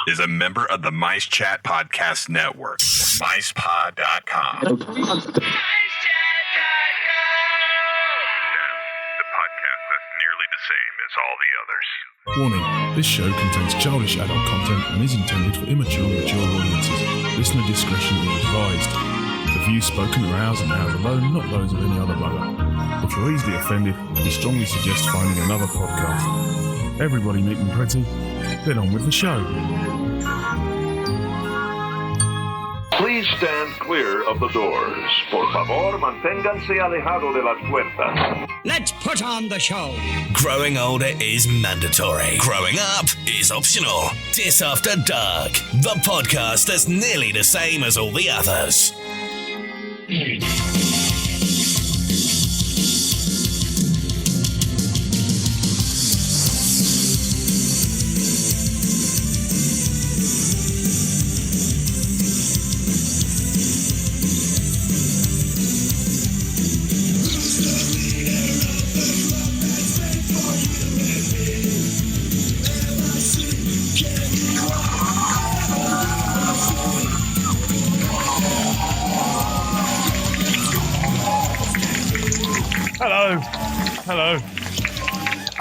is a member of the MiceChat Podcast Network. MicePod.com. The podcast that's nearly the same as all the others. Warning, this show contains childish adult content and is intended for immature and mature audiences. Listener discretion is advised. The views spoken are ours and ours alone, not those of any other brother. If you're easily offended, we strongly suggest finding another podcast. Everybody neat and pretty, get on with the show. Please stand clear of the doors. Por favor, manténganse alejado de las puertas. Let's put on the show. Growing older is mandatory. Growing up is optional. Dis After Dark, the podcast that's nearly the same as all the others.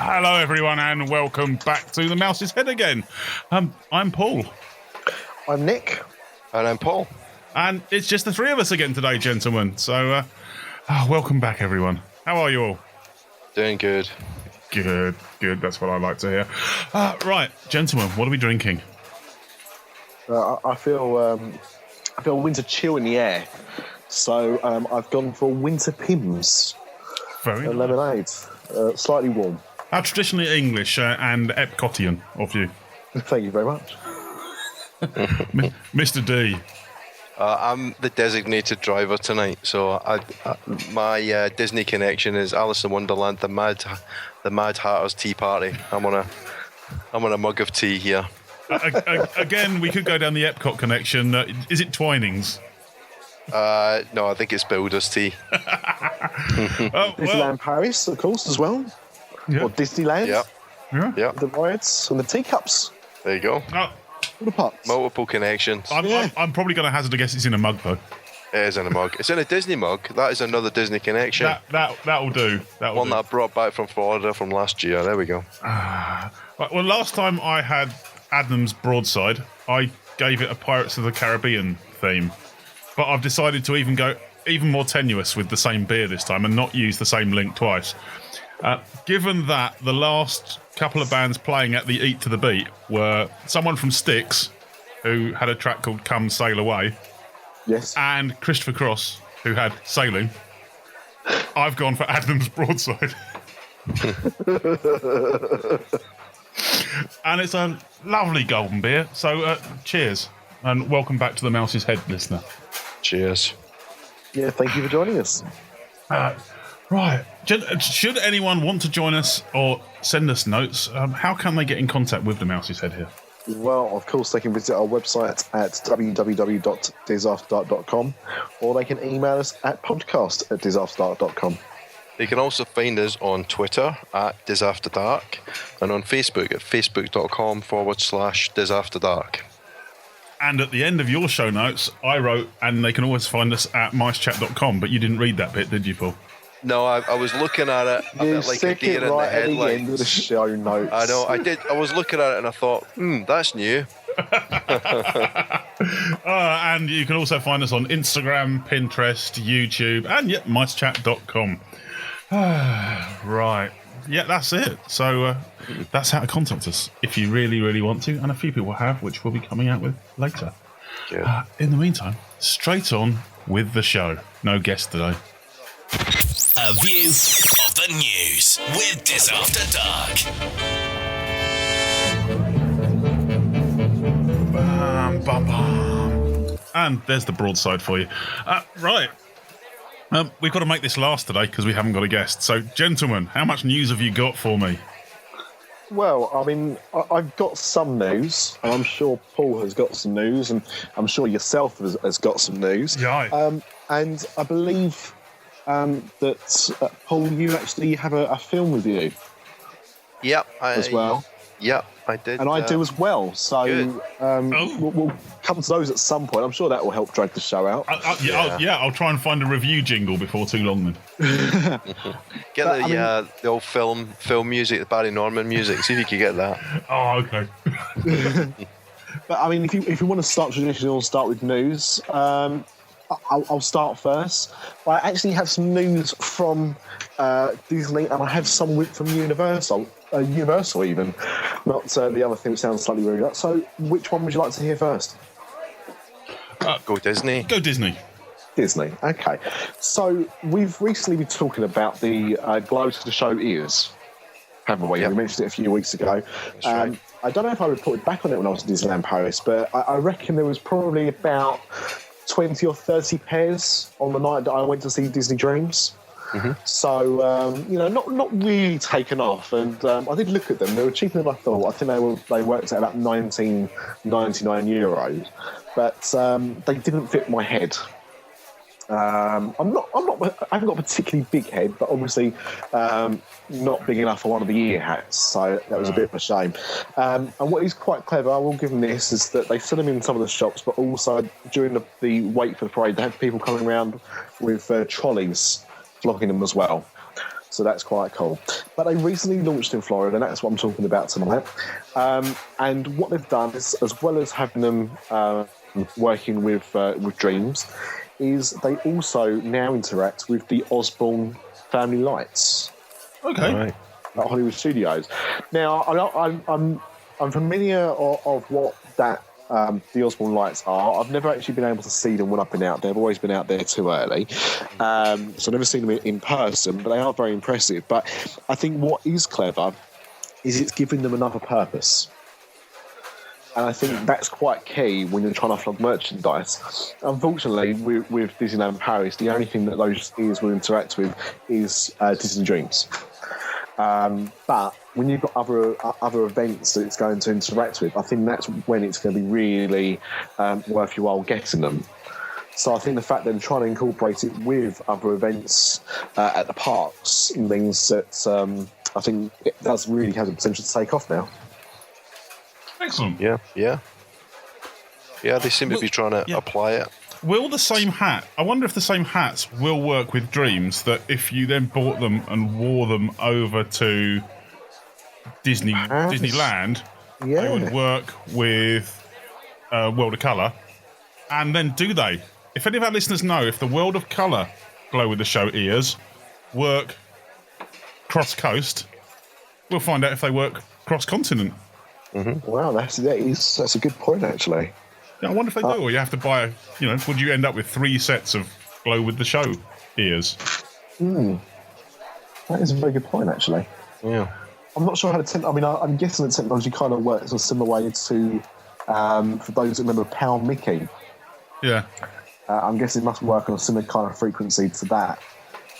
Hello everyone, and welcome back to the Mouse's Head again. I'm Paul. I'm Nick. And I'm Paul. And it's just the three of us again today, gentlemen. So, welcome back, everyone. How are you all? Doing good. Good. That's what I like to hear. Right, gentlemen, what are we drinking? I feel winter chill in the air, so I've gone for winter Pimms. Very nice. Lemonade, slightly warm. How traditionally English and Epcotian of you. Thank you very much. Mr. D. I'm the designated driver tonight, so my Disney connection is Alice in Wonderland, the Mad Hatter's Tea Party. I'm on a mug of tea here. Again, we could go down the Epcot connection. Is it Twinings? No, I think it's Builder's Tea. Disneyland Paris, of course, as well. Yeah. Or Disneyland. Yeah. The rides and the teacups. There you go. All the parts. Multiple connections. I'm probably going to hazard a guess it's in a mug, though. It is in a mug. It's in a Disney mug. That is another Disney connection. That'll do. One that I brought back from Florida from last year. There we go. Well, last time I had Adnams Broadside, I gave it a Pirates of the Caribbean theme. But I've decided to even go even more tenuous with the same beer this time and not use the same link twice. Given that the last couple of bands playing at the Eat to the Beat were someone from Styx, who had a track called Come Sail Away, yes, and Christopher Cross, who had Sailing, I've gone for Adnams Broadside. And it's a lovely golden beer, so cheers, and welcome back to the Mouse's Head, listener. Cheers. Yeah, thank you for joining us. Right. Should anyone want to join us or send us notes, how can they get in contact with the Mouse's Head here? Well, of course, they can visit our website at www.DisAfterDark.com, or they can email us at podcast@DisAfterDark.com. You can also find us on Twitter at DisAfterDark and on Facebook at facebook.com/DisAfterDark. And at the end of your show notes, I wrote, and they can always find us at MiceChat.com, but you didn't read that bit, did you, Paul? No, I was looking at it a bit like a deer in the at the end of the headlights. show notes. I know, I did. I was looking at it and I thought, that's new. And you can also find us on Instagram, Pinterest, YouTube, and MiceChat.com. Right. Yeah, that's it. So that's how to contact us if you really, really want to. And a few people have, which we'll be coming out with later. In the meantime, straight on with the show. No guest today. A view of the news with Dis After Dark. Bam, bam, bam. And there's the broadside for you. Right. We've got to make this last today because we haven't got a guest. So, gentlemen, how much news have you got for me? Well, I mean, I've got some news, and I'm sure Paul has got some news, and I'm sure yourself has got some news. Yeah. And I believe that, Paul, you actually have a film with you. Yep. As well. Yeah, I did. And I do as well. So we'll come to those at some point. I'm sure that will help drag the show out. I'll try and find a review jingle before too long then. Get the old film music, the Barry Norman music. See if you can get that. Oh, okay. But I mean, if you want to start traditionally, we'll start with news. I'll start first. I actually have some news from Disney, and I have some from Universal even, not the other thing that sounds slightly rude. So, which one would you like to hear first? Go Disney. Go Disney. Disney. Okay. So we've recently been talking about the glow to the show ears, haven't we? Yep. We mentioned it a few weeks ago. That's right. I don't know if I reported back on it when I was in Disneyland Paris, but I reckon there was probably about 20 or 30 pairs on the night that I went to see Disney Dreams. Mm-hmm. So, not really taken off. And I did look at them. They were cheaper than I thought. I think they worked at about €19.99. But they didn't fit my head. I haven't got a particularly big head, but obviously not big enough for one of the ear hats, so that was a bit of a shame. And what is quite clever, I will give them this, is that they sell them in some of the shops, but also during the wait for the parade, they have people coming around with trolleys flocking them as well. So that's quite cool. But they recently launched in Florida, and that's what I'm talking about tonight. And what they've done is, as well as having them working with Dreams, is they also now interact with the Osborne family lights. Okay. Right. At Hollywood Studios. Now, I'm familiar of what that the Osborne lights are. I've never actually been able to see them when I've been out there. I've always been out there too early. So I've never seen them in person, but they are very impressive. But I think what is clever is it's giving them another purpose. And I think that's quite key when you're trying to flog merchandise. Unfortunately, with Disneyland Paris, the only thing that those ears will interact with is Disney Dreams. But when you've got other events that it's going to interact with, I think that's when it's going to be really worth your while getting them. So I think the fact that they're trying to incorporate it with other events at the parks means that I think it does really have the potential to take off now. Excellent. Yeah. They seem to be trying to apply it. Will the same hat? I wonder if the same hats will work with Dreams. That if you then bought them and wore them over to Disneyland, they would work with World of Colour. And then do they? If any of our listeners know if the World of Colour glow with the show ears work cross coast, we'll find out if they work cross continent. Mm-hmm. Wow, that's a good point, actually. Yeah, I wonder if they do, or you have to buy, would you end up with 3 sets of glow with the show ears? That is a very good point, actually. Yeah. I'm not sure how I'm guessing the technology kind of works a similar way to, for those that remember Pal Mickey. Yeah. I'm guessing it must work on a similar kind of frequency to that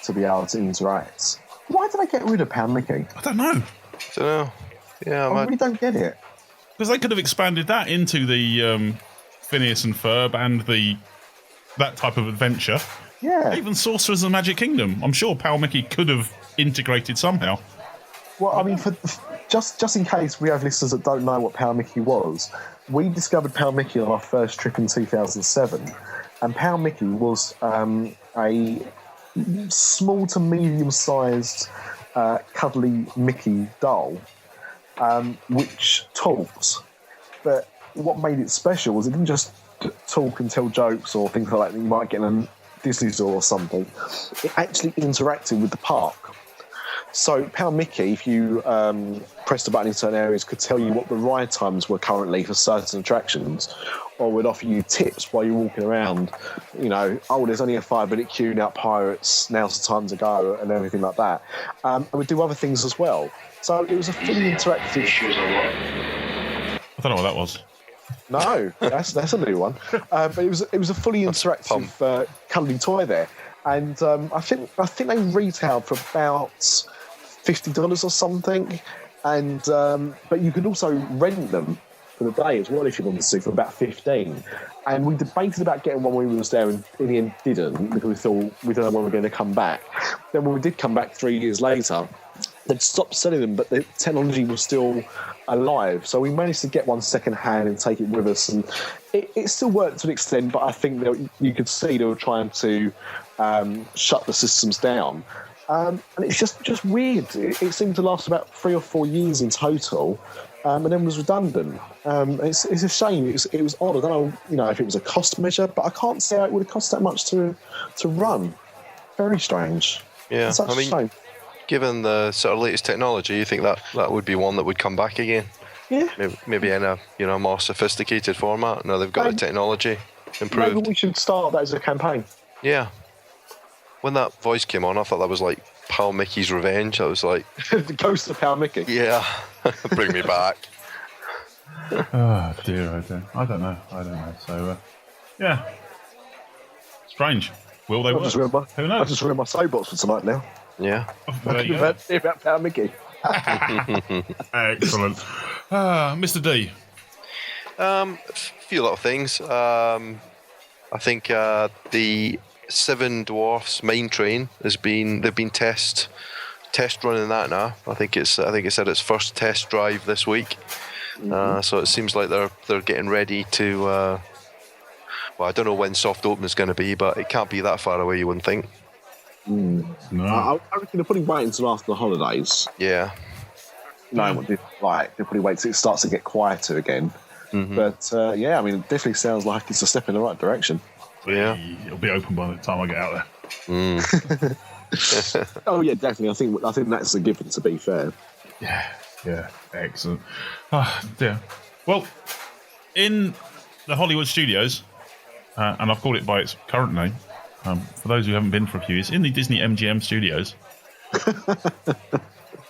to be able to interact. Why did I get rid of Pal Mickey? I don't know. Yeah, I really don't get it. Because they could have expanded that into the Phineas and Ferb and that type of adventure. Yeah. Even Sorcerers of the Magic Kingdom. I'm sure Pal Mickey could have integrated somehow. Well, I mean, for just in case we have listeners that don't know what Pal Mickey was, we discovered Pal Mickey on our first trip in 2007, and Pal Mickey was a small to medium-sized cuddly Mickey doll, which talks. But what made it special was it didn't just talk and tell jokes or things like that you might get in a Disney store or something. It actually interacted with the park. So Pal Mickey, if you pressed a button in certain areas, could tell you what the ride times were currently for certain attractions, or would offer you tips while you're walking around. There's only a 5-minute queue now, Pirates, now's the time to go, and everything like that. And we'd do other things as well. So it was a fully interactive... I don't know what that was. No, that's a new one. But it was a fully interactive cuddly toy there. And I think they retailed for about $50 or something, and but you could also rent them for the day as well if you wanted to, for about $15. And we debated about getting one when we was there, and in the end didn't, because we thought we don't know when we're going to come back. Then when we did come back 3 years later, they'd stopped selling them, but the technology was still alive. So we managed to get one second hand and take it with us, and it still worked to an extent. But I think that you could see they were trying to shut the systems down, and it's just weird. It seemed to last about 3 or 4 years in total, and then was redundant. It's a shame. It was odd. I don't know, if it was a cost measure, but I can't say it would have cost that much to run. Very strange. Yeah, It's such a shame. Given the sort of latest technology, you think that would be one that would come back again? Yeah. Maybe in a more sophisticated format. Now they've got the technology improved. Maybe we should start that as a campaign. Yeah. When that voice came on, I thought that was like Pal Mickey's Revenge. I was like, The ghost of Pal Mickey. yeah, bring me back. Oh dear, I don't know. So, yeah, strange. Will they work? Who knows? I just remember my soapbox for tonight now. Yeah. There you go. About Pal Mickey. Excellent. Mr. D. A few little things. I think the Seven Dwarfs Mine Train they've been test running that now. I think it's had its first test drive this week. So it seems like they're getting ready to. Well, I don't know when soft open is going to be, but it can't be that far away. You wouldn't think. No. I reckon they're putting wait until after the holidays. Yeah. No one did. Like they're probably wait till it starts to get quieter again. Mm-hmm. But yeah, I mean, it definitely sounds like it's a step in the right direction. Yeah. It'll be open by the time I get out there. Oh yeah, definitely. I think that's a given. To be fair. Yeah, excellent. Oh, dear. Well, in the Hollywood studios, and I've called it by its current name, for those who haven't been for a few years, in the Disney MGM studios,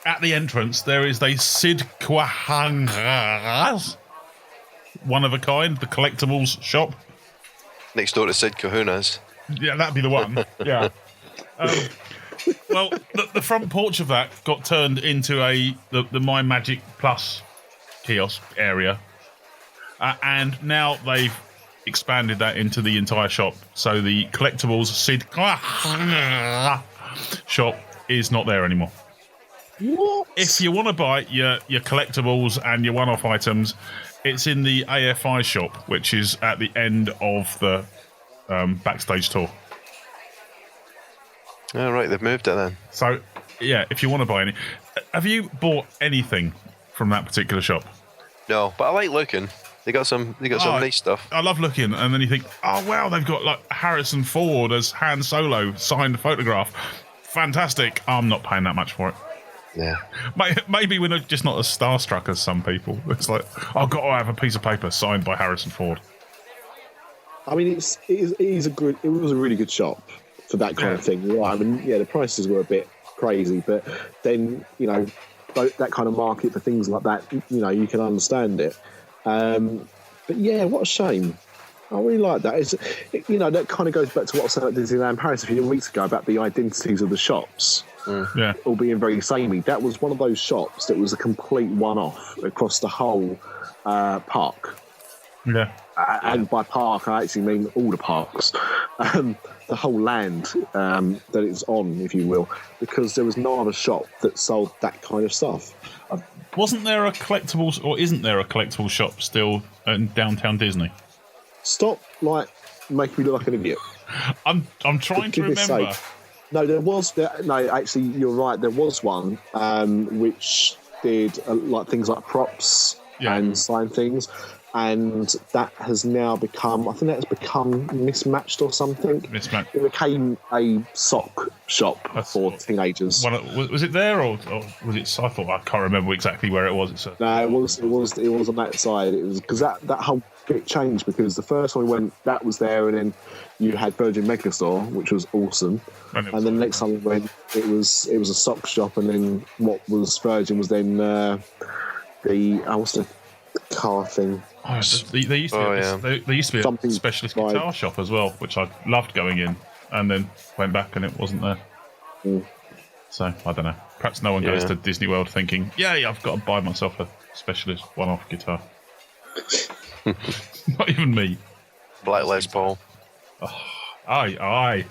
at the entrance there is a Sid Cahuenga's, one of a kind, the collectibles shop. Next door to Sid Cahuenga's. Yeah, that'd be the one. Yeah. Well, the front porch of that got turned into the My Magic Plus kiosk area, and now they've expanded that into the entire shop. So the collectibles Sid shop is not there anymore. What? If you want to buy your collectibles and your one-off items, it's in the AFI shop, which is at the end of the backstage tour. Oh, right, they've moved it then. So, yeah, if you want to buy any... Have you bought anything from that particular shop? No, but I like looking. They got some nice stuff. I love looking, and then you think, oh, wow, they've got, like, Harrison Ford as Han Solo signed photograph. Fantastic. I'm not paying that much for it. Yeah. Maybe we're just not as starstruck as some people. It's like, I've got to have a piece of paper signed by Harrison Ford. I mean, it was a really good shop for that kind of thing. Right? I mean, yeah, the prices were a bit crazy, but then, that kind of market for things like that, you can understand it. But yeah, what a shame. I really like that. That kind of goes back to what I said at Disneyland Paris a few weeks ago about the identities of the shops. Yeah. All being very samey. That was one of those shops that was a complete one-off across the whole park. Yeah. And by park, I actually mean all the parks. The whole land that it's on, if you will, because there was no other shop that sold that kind of stuff. Wasn't there a collectibles, or isn't there a collectible shop still in downtown Disney? Stop, making me look like an idiot. I'm trying to remember. Sake. No, there was. No, actually, you're right. There was one which did things like props and sign things, and that has now become. I think that has become mismatched or something. Mismatched. It became a sock shop for teenagers. Was it there or was it? I thought I can't remember exactly where it was. No, it was on that side. It was because that whole bit changed, because the first one we went, that was there, and then you had Virgin Megastore, which was awesome, and then the next time we went, it was a sock shop, and then what was Virgin was then what's the car thing? Oh, there used to be a specialist guitar shop as well, which I loved going in, and then went back and it wasn't there. So I don't know. Perhaps no one goes to Disney World thinking, I've got to buy myself a specialist one-off guitar. Not even me. Black Les Paul. Oh, aye. I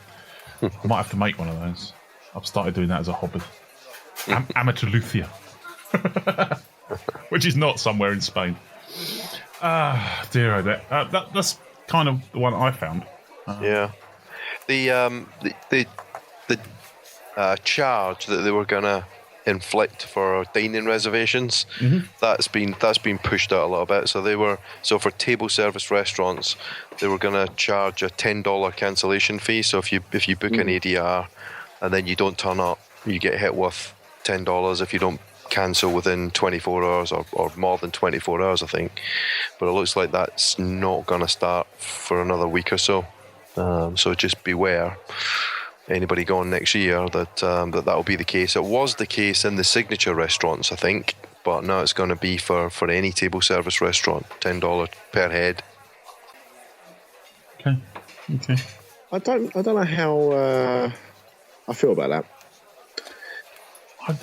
might have to make one of those. I've started doing that as a hobby. Amatelucia, which is not somewhere in Spain. Dear oh dear. That's kind of the one I found. Yeah. The charge that they were gonna inflict for dining reservations, that's been pushed out a little bit. So for table service restaurants, they were gonna charge a $10 cancellation fee. So if you book an ADR and then you don't turn up, you get hit with $10 if you don't cancel within 24 hours or more than 24 hours, I think. But it looks like that's not gonna start for another week or so. So just beware, anybody going next year, that will be the case. It was the case in the signature restaurants, I think, but now it's going to be for any table service restaurant, $10 per head. Okay. I don't know how I feel about that.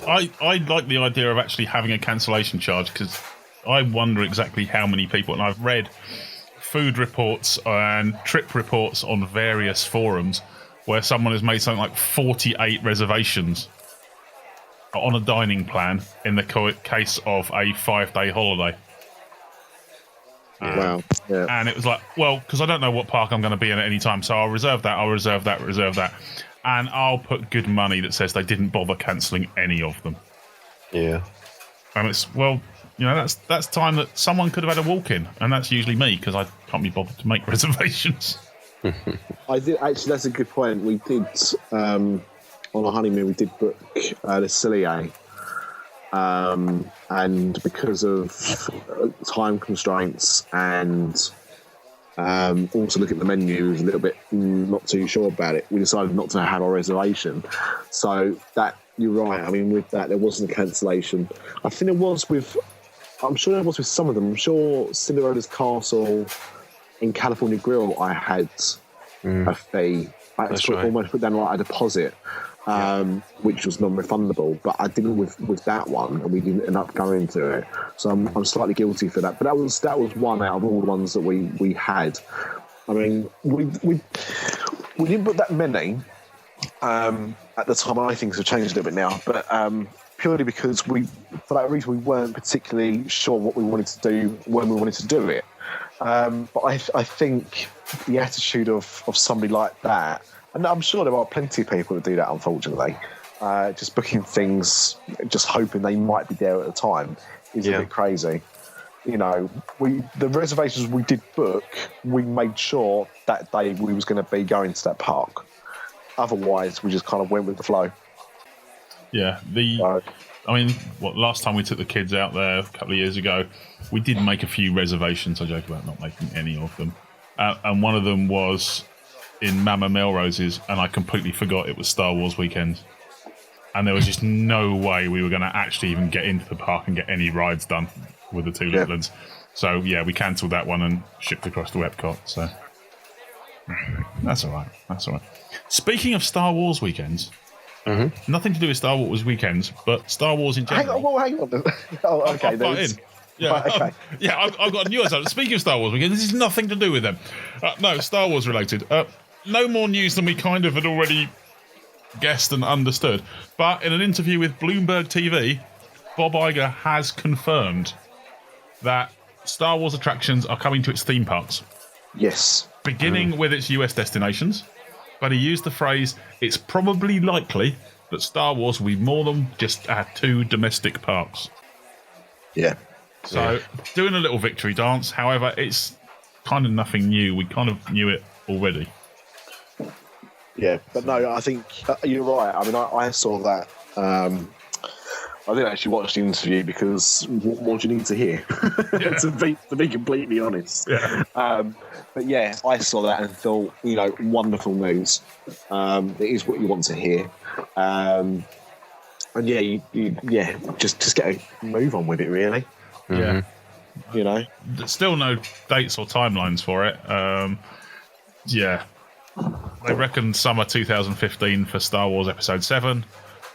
I like the idea of actually having a cancellation charge, because I wonder exactly how many people, and I've read food reports and trip reports on various forums where someone has made something like 48 reservations on a dining plan in the case of a 5-day holiday. Wow. Yeah. And it was like, well, because I don't know what park I'm going to be in at any time, so I'll reserve that. And I'll put good money that says they didn't bother cancelling any of them. Yeah. And it's, well, you know, that's time that someone could have had a walk-in, and that's usually me, because I can't be bothered to make reservations. I did actually. That's a good point. We did on a honeymoon. We did book the Cillier, and because of time constraints and also look at the menu, was a little bit not too sure about it. We decided not to have our reservation. So that, you're right. I mean, with that, there wasn't a cancellation. I think it was with. I'm sure there was with some of them. I'm sure Cinderella's Castle in California Grill, I had a fee. I had to almost put down like a deposit, which was non-refundable. But I didn't with that one, and we didn't end up going to it. So I'm slightly guilty for that. But that was one out of all the ones that we had. I mean, we didn't put that many at the time. I think things have changed a little bit now, but. Purely because for that reason, we weren't particularly sure what we wanted to do when we wanted to do it. But I think the attitude of somebody like that, and I'm sure there are plenty of people that do that, unfortunately, just booking things, just hoping they might be there at the time, is a bit crazy. You know, the reservations we did book, we made sure that day we was going to be going to that park. Otherwise, we just kind of went with the flow. Yeah, last time we took the kids out there a couple of years ago, we did make a few reservations. I joke about not making any of them. And one of them was in Mama Melrose's, and I completely forgot it was Star Wars weekend. And there was just no way we were going to actually even get into the park and get any rides done with the two little ones. So, yeah, we cancelled that one and shipped across to Epcot. So, that's all right. Speaking of Star Wars weekends... Mm-hmm. Nothing to do with Star Wars weekends, but Star Wars in general. Hang on. Oh, okay. I've got a new episode. Speaking of Star Wars weekends, this is nothing to do with them. No, Star Wars related. No more news than we kind of had already guessed and understood. But in an interview with Bloomberg TV, Bob Iger has confirmed that Star Wars attractions are coming to its theme parks. Yes. Beginning with its US destinations. But he used the phrase, it's probably likely that Star Wars will be more than just our 2 domestic parks. Yeah. So, doing a little victory dance. However, it's kind of nothing new. We kind of knew it already. Yeah, but no, I think you're right. I mean, I saw that. I didn't actually watch the interview because what more do you need to hear? to be completely honest. Yeah. But yeah, I saw that and thought, wonderful news. It is what you want to hear. And just get a move on with it, really. Yeah. There's still no dates or timelines for it. They reckon summer 2015 for Star Wars Episode 7.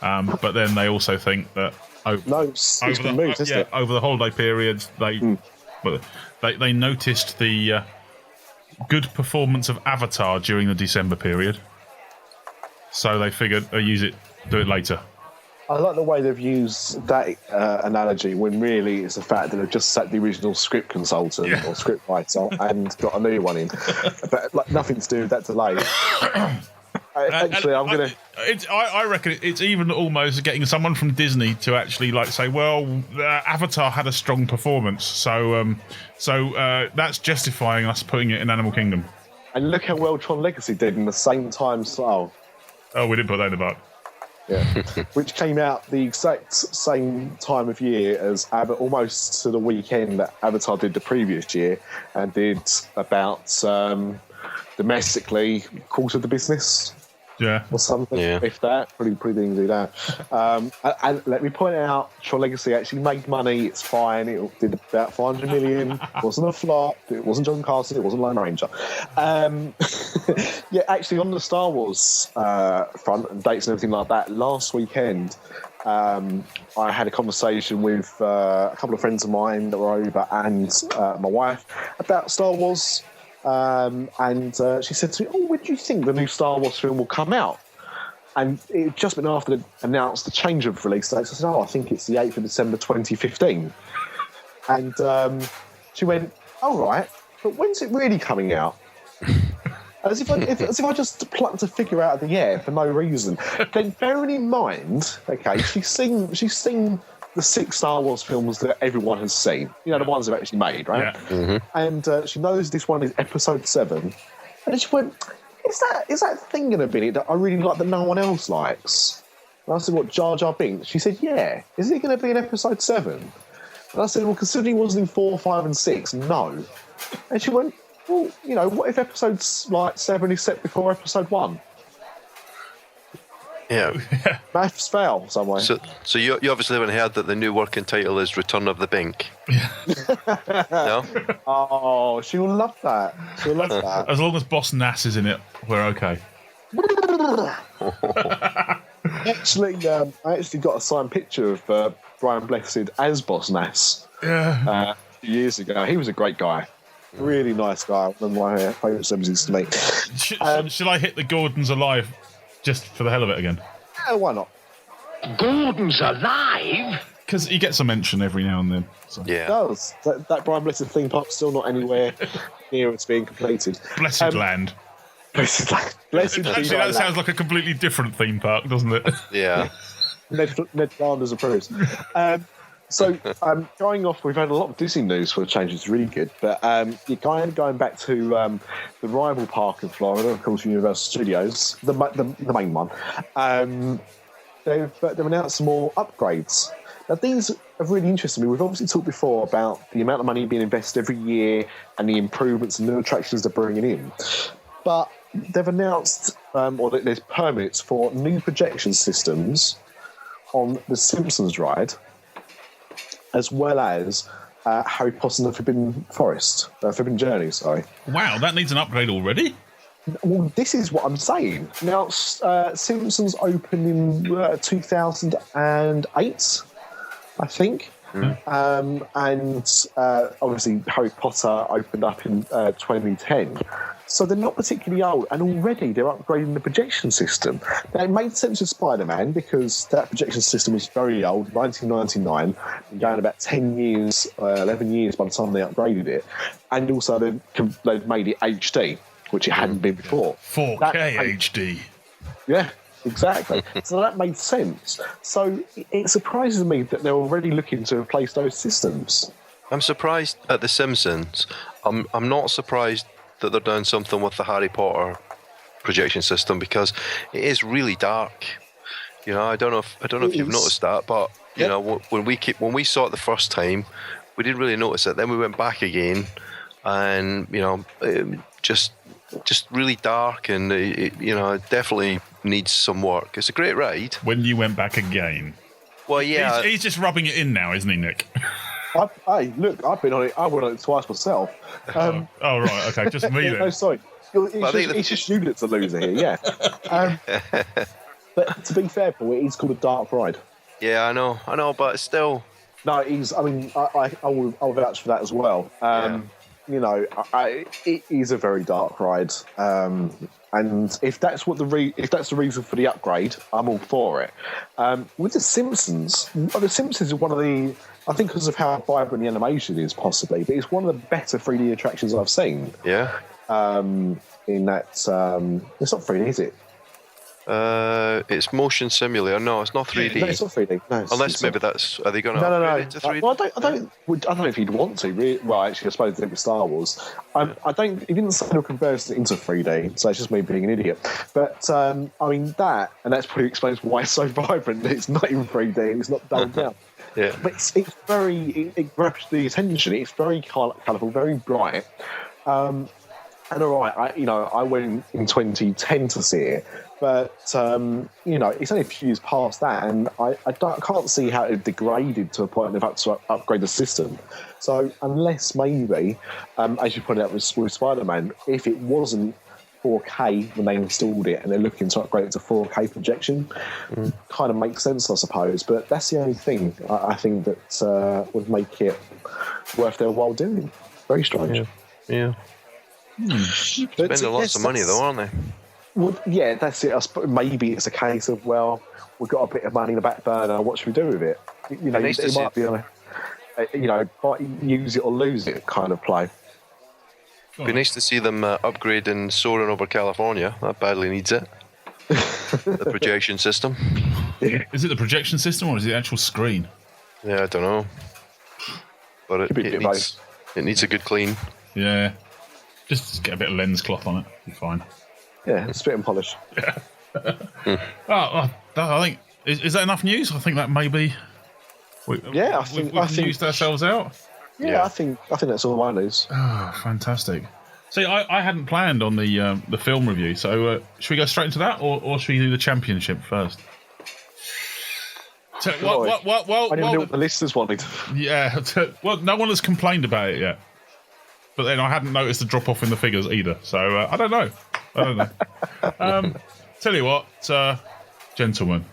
But then they also think that over the holiday period, they noticed the good performance of Avatar during the December period, so they figured they do it later. I like the way they've used that analogy when really it's the fact that they've just sacked the original script consultant or script writer and got a new one in. But like, nothing to do with that delay. Actually, I reckon it's even almost getting someone from Disney to actually like say, well, Avatar had a strong performance, so that's justifying us putting it in Animal Kingdom. And look how well Tron Legacy did in the same time style. Oh, we didn't put that in the book. Yeah, which came out the exact same time of year as almost to the weekend that Avatar did the previous year, and did about domestically quarter the business. Yeah, or something. Yeah. If that, pretty didn't do that. And let me point out, Tron Legacy actually made money. It's fine. It did about 500 million. It wasn't a flop. It wasn't John Carson. It wasn't Lone Ranger. Yeah, actually, on the Star Wars front and dates and everything like that, last weekend, I had a conversation with a couple of friends of mine that were over and my wife about Star Wars. And she said to me, "Oh, when do you think the new Star Wars film will come out?" And it had just been after they announced the change of release dates. I said, "Oh, I think it's the 8th of December 2015." And she went, "All right, but when's it really coming out?" As if I just plucked a figure out of the air for no reason. Then bearing in mind, okay, she's seen the 6 Star Wars films that everyone has seen. You know, the ones they've actually made, right? Yeah. Mm-hmm. And she knows this one is Episode 7. And she went, is that thing going to be in it that I really like that no one else likes? And I said, what, Jar Jar Binks? She said, yeah. Is it going to be in Episode 7? And I said, well, considering it wasn't in 4, 5 and 6, no. And she went, well, you know, what if Episode 7 is set before Episode 1? Yeah. Maths fail somewhere. So you obviously haven't heard that the new working title is Return of the Bink. No? Oh, she'll love that. She'll love that. As long as Boss Nass is in it, we're okay. Actually, I actually got a signed picture of Brian Blessed as Boss Nass a few years ago. He was a great guy. Really nice guy. One of my favourite services to meet. Should I hit the Gordons alive? Just for the hell of it again. Yeah, why not? Gordon's alive? Because he gets a mention every now and then. So. Yeah. It does. That Brian Blessed theme park's still not anywhere near it's being completed. Blessed Land. Blessed Land. Actually, that sounds like a completely different theme park, doesn't it? Yeah. Ned Flanders approves. So, going off, we've had a lot of Disney news for a change. It's really good. But you're going back to the rival park in Florida, of course, Universal Studios, the main one. They've announced some more upgrades. Now, these have really interested me. We've obviously talked before about the amount of money being invested every year and the improvements and new attractions they're bringing in. But they've announced, or there's permits for new projection systems on the Simpsons ride, as well as Harry Potter and the Forbidden Journey, sorry. Wow, that needs an upgrade already? Well, this is what I'm saying. Now, Simpsons opened in 2008, I think. And obviously Harry Potter opened up in 2010. So they're not particularly old, and already they're upgrading the projection system. Now, it made sense with Spider-Man because that projection system was very old, 1999, and going about 10 years, 11 years by the time they upgraded it. And also they've made it HD, which it hadn't been before. 4K HD. Yeah, exactly. So that made sense. So it surprises me that they're already looking to replace those systems. I'm surprised at The Simpsons. I'm not surprised that they're doing something with the Harry Potter projection system because it is really dark. You know, I don't know if you've noticed that, but you know, when we saw it the first time, we didn't really notice it. Then we went back again, and you know, just really dark, and it definitely needs some work. It's a great ride. When you went back again, well, yeah, he's just rubbing it in now, isn't he, Nick? Hey, look, I've been on it. I went on it twice myself. Oh, right, okay, just me then. No, sorry. It's just you that's a loser here, yeah. But to be fair, Paul, it is called a dark ride. Yeah, I know, but still. No, I will vouch for that as well. it is a very dark ride. And if that's the reason for the upgrade, I'm all for it. With The Simpsons, The Simpsons is one of the, I think because of how vibrant the animation is, possibly, but it's one of the better 3D attractions I've seen. Yeah. In that, it's not 3D, is it? It's motion simulator. No, it's not 3D. No, it's not 3D. No, unless maybe that's. Are they going to upgrade it to 3D? Well, I don't know if you'd want to. Really. Well, actually, I suppose with Star Wars, I don't. He didn't say they'll convert it into 3D, so it's just me being an idiot. But I mean and that's probably explains why it's so vibrant. It's not in 3D. It's not dulled down. Yeah. But it's very. It grabs the attention. It's very colourful, very bright. And all right, I went in 2010 to see it, but it's only a few years past that, and I can't see how it degraded to a point they've had to upgrade the system. So unless maybe, as you pointed out with Spider-Man, if it wasn't 4K when they installed it and they're looking to upgrade it to 4K projection, kind of makes sense, I suppose. But that's the only thing I think that would make it worth their while doing. Very strange. Yeah. Spending lots of money, though, aren't they? Well, yeah, that's it. Maybe it's a case of, well, we've got a bit of money in the back burner. What should we do with it? It might be might use it or lose it kind of play. It'd be nice to see them upgrade and soaring over California. That badly needs it. The projection system. Yeah. Is it the projection system or is it the actual screen? Yeah, I don't know. But it needs a good clean. Yeah. Just get a bit of lens cloth on it. Be fine. Yeah, spit and polish. Yeah. I think is that enough news? I think that maybe. We've used ourselves out. Yeah, I think that's all my news. Oh, fantastic! See, I hadn't planned on the film review, so should we go straight into that, or should we do the championship first? So, I didn't know what the listeners wanted. Yeah, well, no one has complained about it yet. But then I hadn't noticed a drop off in the figures either, so I don't know. Tell you what, gentlemen,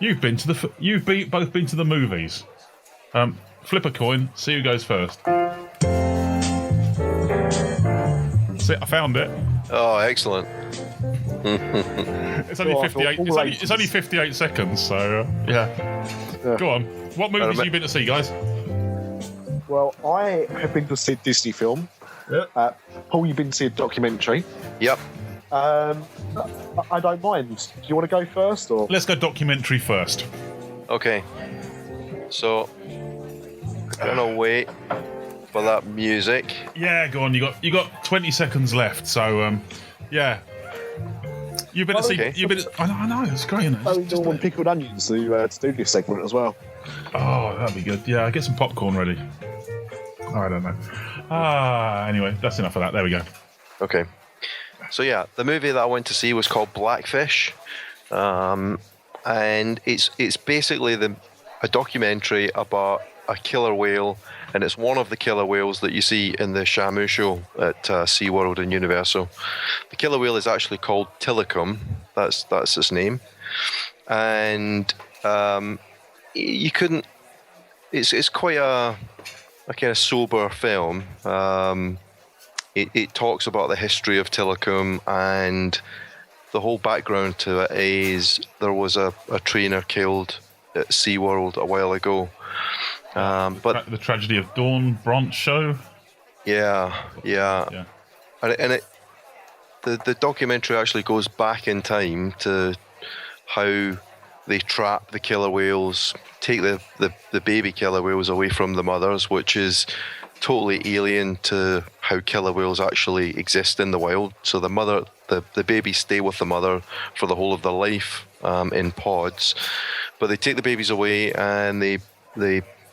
you've both been to the movies. Flip a coin, see who goes first. See, I found it. Oh, excellent! It's only 58. It's only 58 seconds, so yeah. Go on. What movies have you been to see, guys? Well, I have been to see a Disney film. Yeah. Paul, you've been to see a documentary. Yep. I don't mind. Do you want to go first, or let's go documentary first? Okay. So, I'm gonna wait for that music. Yeah, go on. You got 20 seconds left. So, yeah. You've been to see. Okay. You've been. I know. It's great. Isn't it? I want pickled onions to do this segment as well. Oh, that'd be good. Yeah, get some popcorn ready. Oh, I don't know. Anyway, that's enough of that. There we go. Okay. So yeah, the movie that I went to see was called Blackfish, and it's basically a documentary about a killer whale, and it's one of the killer whales that you see in the Shamu show at SeaWorld and Universal. The killer whale is actually called Tilikum. That's its name, and you couldn't. It's quite a kind of sober film. It talks about the history of Tilikum, and the whole background to it is there was a trainer killed at SeaWorld a while ago. But the tragedy of Dawn Bront show. Yeah. And the documentary actually goes back in time to how they trap the killer whales, take the baby killer whales away from the mothers, which is totally alien to how killer whales actually exist in the wild. So the babies stay with the mother for the whole of their life in pods, but they take the babies away and they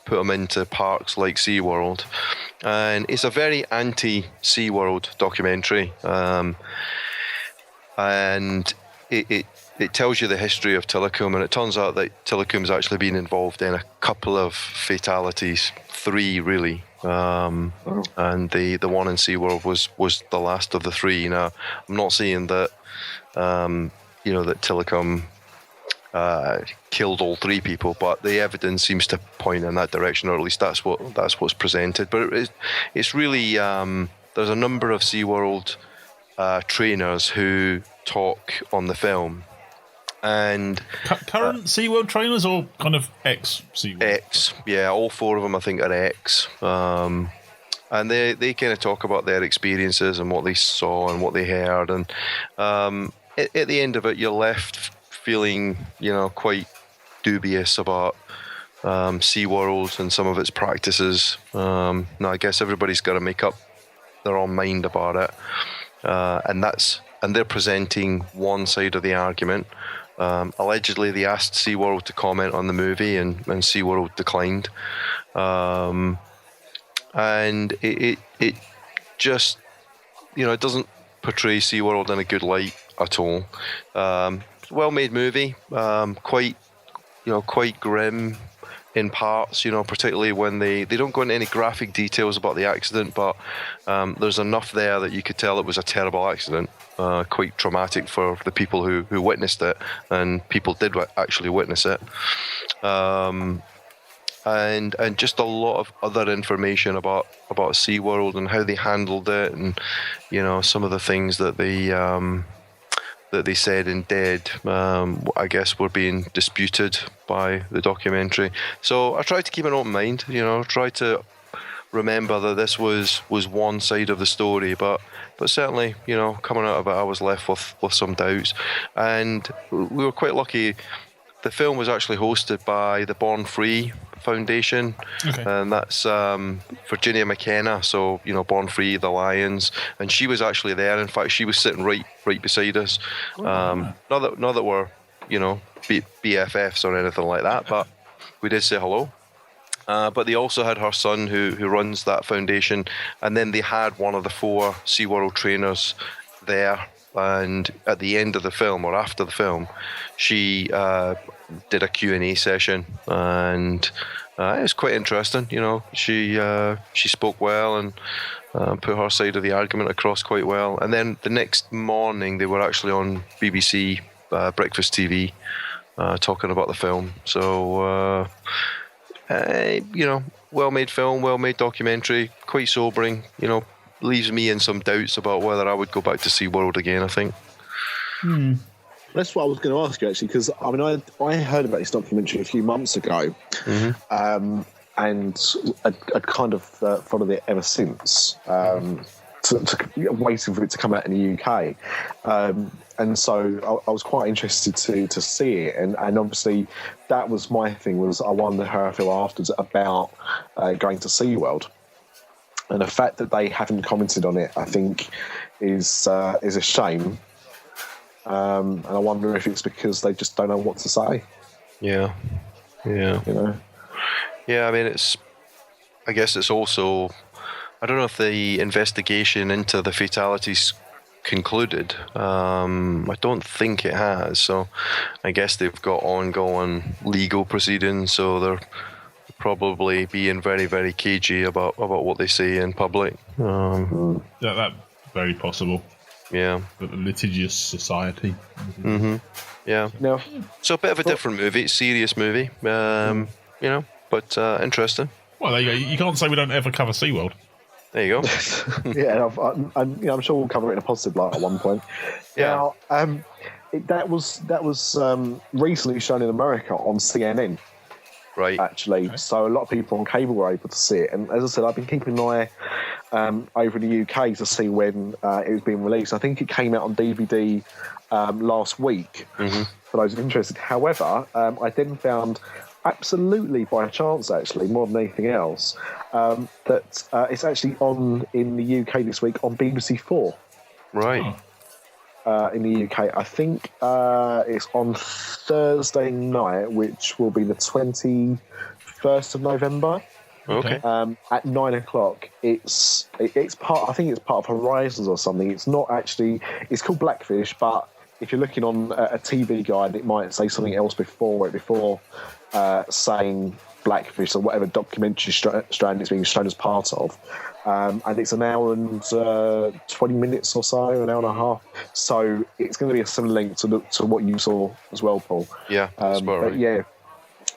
put them into parks like SeaWorld. And it's a very anti-SeaWorld documentary, and it tells you the history of Tilikum, and it turns out that Tilikum's actually been involved in a couple of fatalities, 3 really. And the one in SeaWorld was the last of the 3. Now, I'm not saying that that Tilikum killed all 3 people, but the evidence seems to point in that direction, or at least that's what's presented. But it's really there's a number of SeaWorld trainers who talk on the film. And current SeaWorld trainers or kind of ex-SeaWorld? Ex, yeah, all 4 of them I think are ex. And they kind of talk about their experiences and what they saw and what they heard. And at the end of it, you're left feeling, quite dubious about SeaWorld and some of its practices. Now, I guess everybody's got to make up their own mind about it. And they're presenting one side of the argument. Allegedly, they asked SeaWorld to comment on the movie, and SeaWorld declined. And it just, it doesn't portray SeaWorld in a good light at all. Well-made movie, quite grim in parts, particularly when they don't go into any graphic details about the accident, but there's enough there that you could tell it was a terrible accident, quite traumatic for the people who witnessed it, and people did actually witness it. And just a lot of other information about SeaWorld and how they handled it, and some of the things that they said and did, I guess, were being disputed by the documentary. So I tried to keep an open mind, try to remember that this was one side of the story, but certainly, coming out of it, I was left with some doubts. And we were quite lucky. The film was actually hosted by the Born Free Foundation, okay. And that's Virginia McKenna, so Born Free, the Lions, and she was actually there. In fact, she was sitting right beside us. Not that we're BFFs or anything like that, but we did say hello. But they also had her son who runs that foundation, and then they had one of the 4 SeaWorld trainers there. And at the end of the film, or after the film, she did a Q&A session, and it was quite interesting. She spoke well and put her side of the argument across quite well. And then the next morning, they were actually on BBC Breakfast TV talking about the film. So, well-made film, well-made documentary, quite sobering. Leaves me in some doubts about whether I would go back to SeaWorld again, I think. That's what I was going to ask you, actually, because I heard about this documentary a few months ago, and I'd kind of followed it ever since, waiting for it to come out in the UK. And so I was quite interested to see it, and obviously that was my thing, was I wonder how I feel afterwards about going to SeaWorld. And the fact that they haven't commented on it, I think, is a shame. And I wonder if it's because they just don't know what to say. Yeah. Yeah, I mean, I guess it's also, I don't know if the investigation into the fatalities concluded. I don't think it has. So I guess they've got ongoing legal proceedings, so they're probably being very, very cagey about what they say in public. That's very possible. Yeah. The litigious society. Mm-hmm. Yeah. No. So a bit of a different movie, serious movie, but interesting. Well, there you go. You can't say we don't ever cover SeaWorld. There you go. Yeah, I'm sure we'll cover it in a positive light at one point. Yeah. Now, that was recently shown in America on CNN. Right. Actually, okay. So a lot of people on cable were able to see it, and as I said, I've been keeping an eye over in the UK to see when it was being released. I think it came out on DVD last week for those interested. However, I then found, absolutely by chance, actually, more than anything else, that it's actually on in the UK this week on BBC 4. Right. In the UK, I think it's on Thursday night, which will be the 21st of November. Okay. At 9:00, it's part. I think it's part of Horizons or something. It's not actually. It's called Blackfish, but if you're looking on a TV guide, it might say something else before saying Blackfish or whatever documentary strand it's being shown as part of. And it's an hour and 20 minutes or so, an hour and a half. So it's going to be a similar length to what you saw as well, Paul. Yeah, that's about right. Yeah.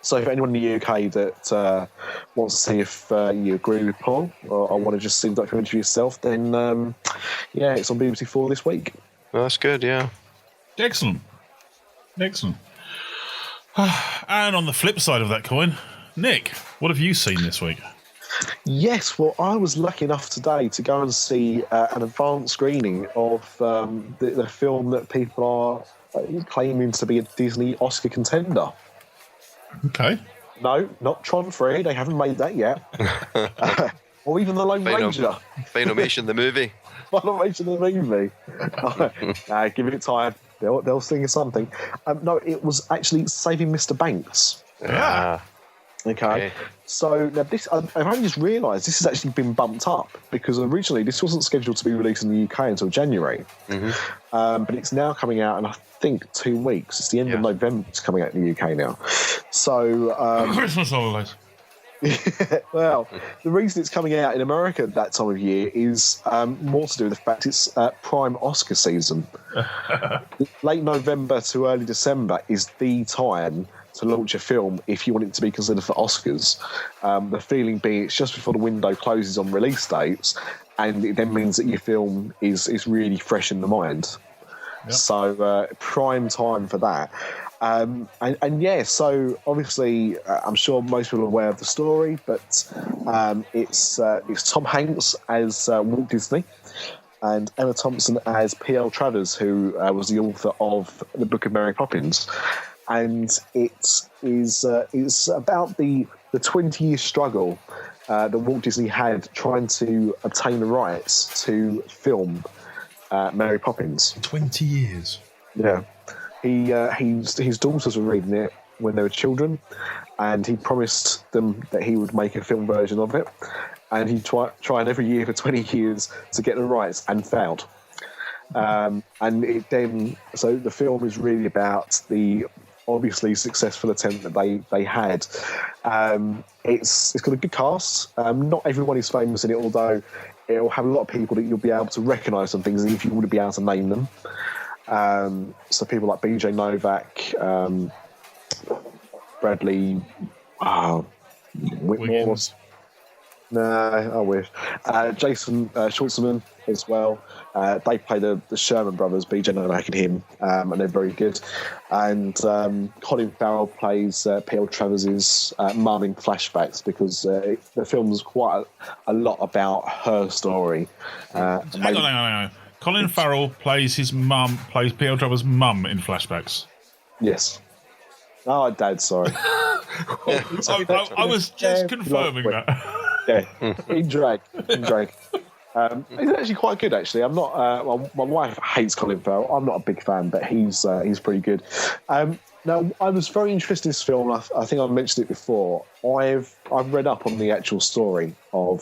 So if anyone in the UK that wants to see if you agree with Paul or want to just see the documentary yourself, then it's on BBC 4 this week. Well, that's good, yeah. Excellent. And on the flip side of that coin, Nick, what have you seen this week? Yes, well, I was lucky enough today to go and see an advanced screening of the film that people are claiming to be a Disney Oscar contender. Okay. No, not Tron 3. They haven't made that yet. Or even The Lone Ranger. Filmation the movie. Filmation the movie. Give it time. They'll sing something. No, it was actually Saving Mr. Banks. Yeah. Okay. So now this, I've only just realised this has actually been bumped up because originally this wasn't scheduled to be released in the UK until January. But it's now coming out in I think 2 weeks. It's the end of November. It's coming out in the UK now. So Christmas holidays. Well, the reason it's coming out in America at that time of year is more to do with the fact it's prime Oscar season. Late November to early December is the time to launch a film if you want it to be considered for Oscars. The feeling being it's just before the window closes on release dates, and it then means that your film is really fresh in the mind. Yep. So prime time for that. So obviously I'm sure most people are aware of the story, but it's Tom Hanks as Walt Disney and Emma Thompson as P.L. Travers, who was the author of the Book of Mary Poppins. And it is about the 20-year struggle that Walt Disney had trying to obtain the rights to film Mary Poppins. 20 years. Yeah. His daughters were reading it when they were children, and he promised them that he would make a film version of it. And he tried every year for 20 years to get the rights and failed. So the film is really about the obviously successful attempt that they had. It's got a good cast. Not everyone is famous in it, although it'll have a lot of people that you'll be able to recognise some things if you wouldn't be able to name them. So people like BJ Novak, Bradley Whitmore. No, I wish. Jason Schwartzman as well. They play the Sherman brothers, BJ Novak and him, and they're very good. And Colin Farrell plays P.L. Travers' mum in flashbacks because the film's quite a lot about her story. Hang on. Colin Farrell plays P.L. Travers' mum in flashbacks. Yes. Oh, Dad, sorry. I was just confirming that. Yeah, in drag. He's actually quite good, actually. I'm not. My wife hates Colin Farrell. I'm not a big fan, but he's pretty good. Now, I was very interested in this film. I think I've mentioned it before. I've read up on the actual story of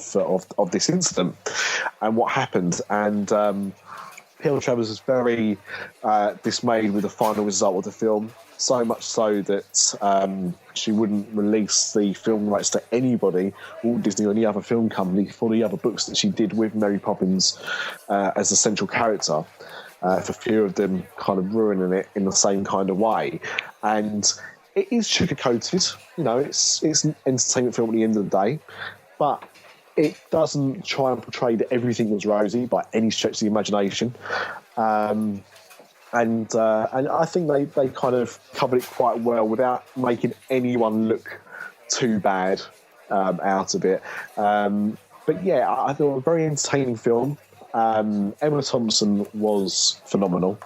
this incident and what happened, and P.L. Travers was very dismayed with the final result of the film. So much so that she wouldn't release the film rights to anybody, Walt Disney or any other film company, for the other books that she did with Mary Poppins as a central character, for fear of them kind of ruining it in the same kind of way. And it is sugar-coated, it's an entertainment film at the end of the day, but it doesn't try and portray that everything was rosy by any stretch of the imagination. And I think they kind of covered it quite well without making anyone look too bad out of it. But yeah, I thought it was a very entertaining film. Emma Thompson was phenomenal.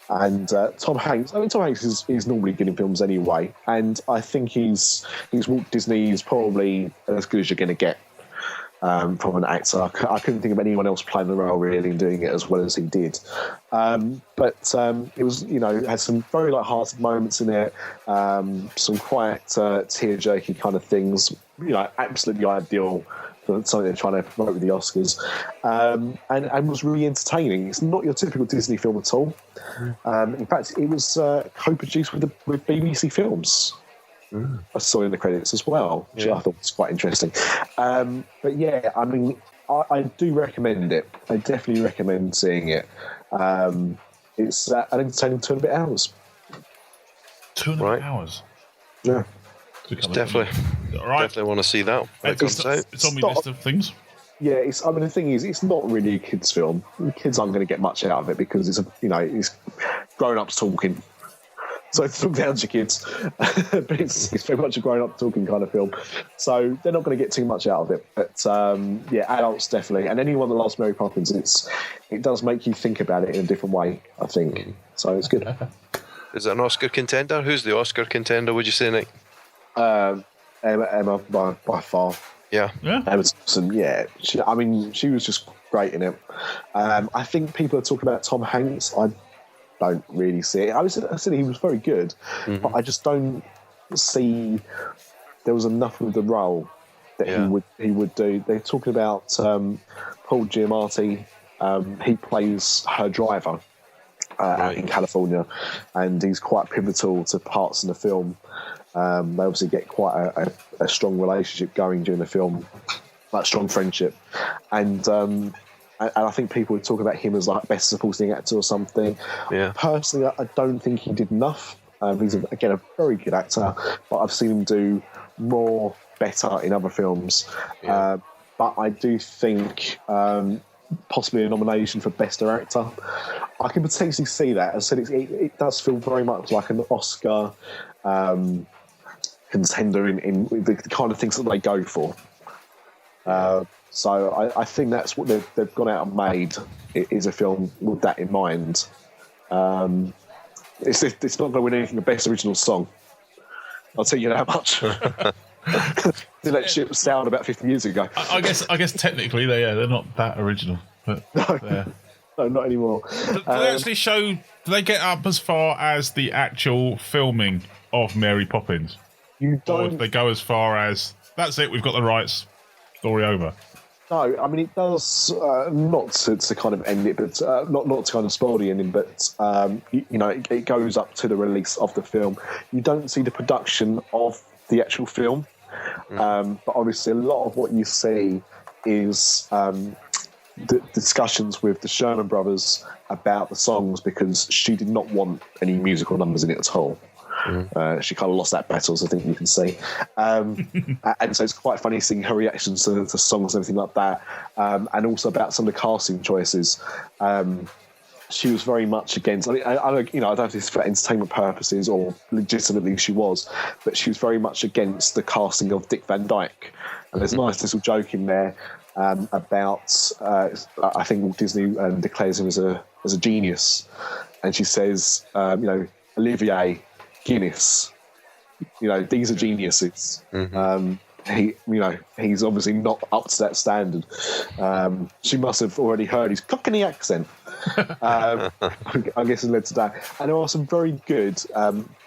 And Tom Hanks is normally good in films anyway. And I think he's Walt Disney is probably as good as you're going to get. From an actor. I couldn't think of anyone else playing the role really and doing it as well as he did. But it was, it had some very light-hearted moments in it, some quite tear-jerky kind of things, absolutely ideal for something they're trying to promote with the Oscars, and was really entertaining. It's not your typical Disney film at all. In fact, it was co-produced with BBC Films. I saw in the credits as well, which I thought was quite interesting. But yeah, I mean, I do recommend it. I definitely recommend seeing it. It's an entertaining 2.5 hours. 2.5 hours? Yeah. Definitely want to see that when it comes out. It's on my list of things. Yeah, I mean, the thing is, it's not really a kids' film. The kids aren't going to get much out of it because it's grown-ups talking. So it's talk down to kids, but it's very much a grown-up talking kind of film. So they're not going to get too much out of it. But yeah, adults definitely, and anyone that loves Mary Poppins, it does make you think about it in a different way, I think. So it's good. Is it an Oscar contender? Who's the Oscar contender? Would you say, Nick? Emma by far. Yeah. Emma Thompson. Yeah, she was just great in it. I think people are talking about Tom Hanks. I don't really see it. I said he was very good, but I just don't see there was enough of the role that he would do. They're talking about Paul Giamatti. He plays her driver in California, and he's quite pivotal to parts in the film. They obviously get quite a strong relationship going during the film, like strong friendship, and I think people would talk about him as like best supporting actor or something. Yeah. Personally, I don't think he did enough. He's again a very good actor, but I've seen him do more better in other films. Yeah. But I do think possibly a nomination for best director. I can potentially see that. As I said, it does feel very much like an Oscar contender in the kind of things that they go for. So I think that's what they've gone out and made, is a film with that in mind. It's not going to win anything for best original song. I'll tell you that much. Did that shit sound about 50 years ago? I guess technically they're not that original, but no, not anymore. Do they actually show? Do they get up as far as the actual filming of Mary Poppins? You don't. Or do they go as far as that's it? We've got the rights. Story over. No, I mean it does not to kind of end it, but not to kind of spoil the ending. But it goes up to the release of the film. You don't see the production of the actual film, but obviously a lot of what you see is the discussions with the Sherman brothers about the songs, because she did not want any musical numbers in it at all. She kind of lost that battle, as I think you can see. And so it's quite funny seeing her reactions to the songs and everything like that. And also about some of the casting choices. She was very much against, I don't know if this is for entertainment purposes or legitimately she was, but she was very much against the casting of Dick Van Dyke. And there's a nice little joke in there about, I think Disney declares him as a genius. And she says, Olivier, Guinness, these are geniuses. He's obviously not up to that standard. She must have already heard his Cockney accent. I guess it led to that. And there are some very good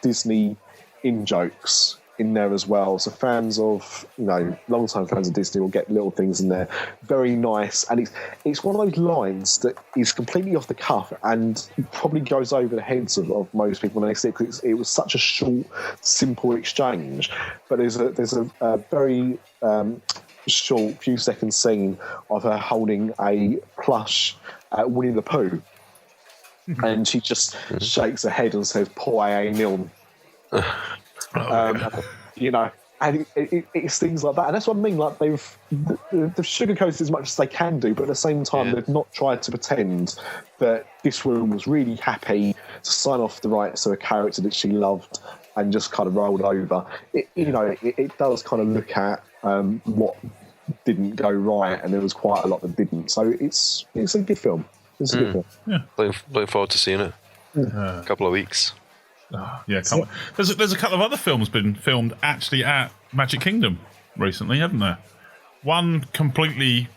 Disney in-jokes in there as well. So fans of, long-time fans of Disney will get little things in there. Very nice. And it's one of those lines that is completely off the cuff and probably goes over the heads of most people when they see it, because it was such a short, simple exchange. But there's a very short, few seconds scene of her holding a plush Winnie the Pooh. And she just shakes her head and says, "Poor A.A. Milne." And it's things like that, and that's what I mean. Like they've sugarcoated as much as they can do, but at the same time, they've not tried to pretend that this woman was really happy to sign off the rights to a character that she loved and just kind of rolled over. It does kind of look at what didn't go right, and there was quite a lot that didn't. So it's a good film. It's a good film. Yeah, looking forward to seeing it. A couple of weeks. There's a couple of other films been filmed actually at Magic Kingdom recently, haven't there? One completely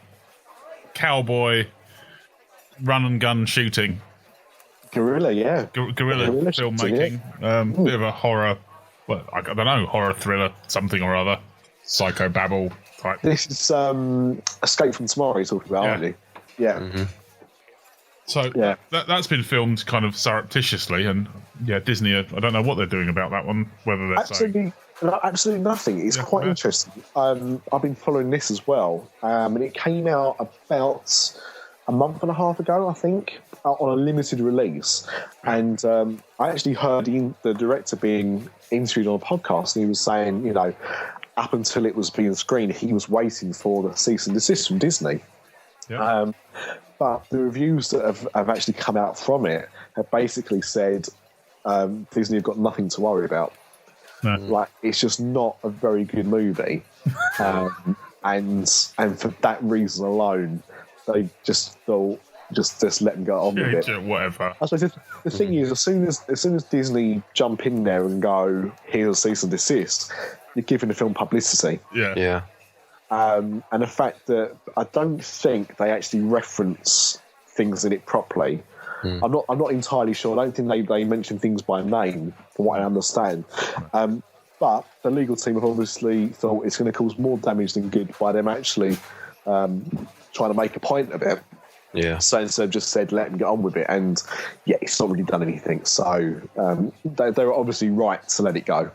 cowboy run and gun shooting. Guerrilla filmmaking. Bit of a horror, I don't know, horror thriller, something or other. Psychobabble type. This is Escape from Tomorrow you're talking about, aren't you? Yeah. Mm-hmm. So that's been filmed kind of surreptitiously, and Disney, I don't know what they're doing about that one. Whether they're actually, No, absolutely nothing. It's quite interesting. I've been following this as well, and it came out about a month and a half ago, I think, on a limited release. And I actually heard the director being interviewed on a podcast, and he was saying, you know, up until it was being screened, he was waiting for the cease and desist from Disney. Yeah. But the reviews that have actually come out from it have basically said Disney have got nothing to worry about. No. Like, it's just not a very good movie, and for that reason alone, they just thought just let them go on with it. Whatever. I suppose the thing is, as soon as Disney jump in there and go, here's a cease and desist, you're giving the film publicity. Yeah. And the fact that I don't think they actually reference things in it properly. I'm not entirely sure. I don't think they mention things by name, from what I understand. But the legal team have obviously thought it's going to cause more damage than good by them actually trying to make a point of it. Yeah. So instead of just said, let them get on with it. And yeah, it's not really done anything. So they were obviously right to let it go.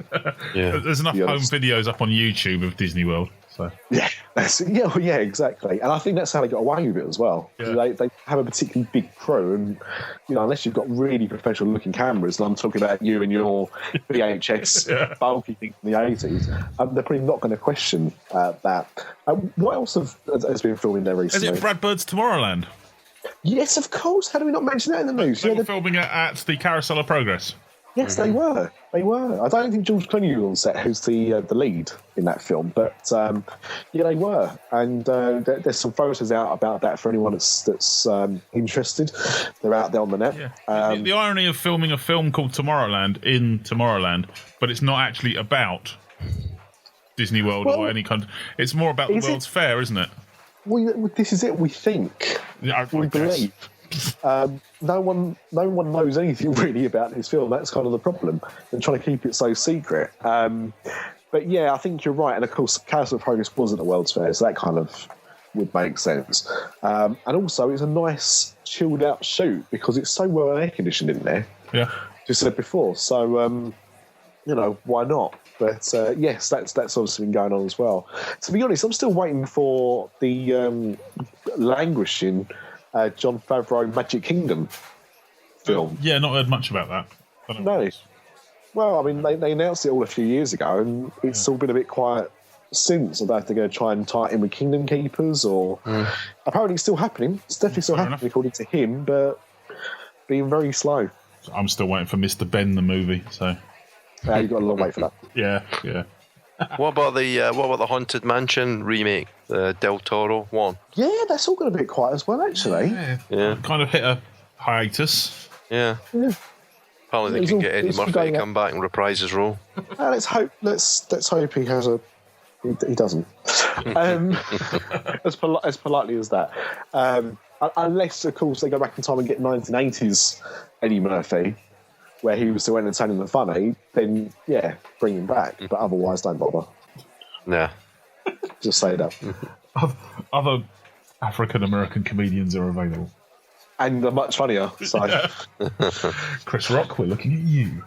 Yeah. There's enough home videos up on YouTube of Disney World. So. Yeah, exactly. And I think that's how they got away with it as well. Yeah. They have a particularly big crew, and you know, unless you've got really professional looking cameras, and I'm talking about you and your VHS bulky thing from the 80s, they're probably not going to question that. What else has been filming there recently? Is it Brad Bird's Tomorrowland? Yes, of course. How do we not mention that in the news? They were filming it at the Carousel of Progress. Yes, they were. They were. I don't think George Clooney was on set, who's the lead in that film, but yeah, they were. And there's some photos out about that for anyone that's interested. They're out there on the net. Yeah. The irony of filming a film called Tomorrowland in Tomorrowland, but it's not actually about Disney World or any kind. It's more about the World's Fair, isn't it? Well, this is it. We think. Yeah, we believe. No one knows anything really about this film. That's kind of the problem. They're trying to keep it so secret. But yeah, I think you're right. And of course, Carousel of Progress wasn't a World's Fair, so that kind of would make sense. And also, it's a nice, chilled out shoot because it's so well air conditioned in there. Yeah, just said before. So you know, why not? But yes, that's obviously been going on as well. To be honest, I'm still waiting for the languishing Jon Favreau Magic Kingdom film. Yeah, not heard much about that. No. Well, I mean, they announced it all a few years ago, and it's all been a bit quiet since. I don't know if they're going to try and tie it in with Kingdom Keepers, or apparently it's still happening. It's definitely still happening, according to him, but being very slow. I'm still waiting for Mr. Ben the movie. So you've got a long way for that. Yeah. What about the Haunted Mansion remake, the Del Toro one? Yeah, that's all going to be quiet as well, actually. Yeah. Kind of hit a hiatus. Yeah. Apparently they can get Eddie Murphy to come back and reprise his role. Let's hope he has a. He doesn't. As politely as that. Unless, of course, they go back in time and get 1980s Eddie Murphy, where he was still entertaining and funny, then, yeah, bring him back. But otherwise, don't bother. Yeah. Just say that. Other African-American comedians are available. And they're much funnier. So. Yeah. Chris Rock, we're looking at you.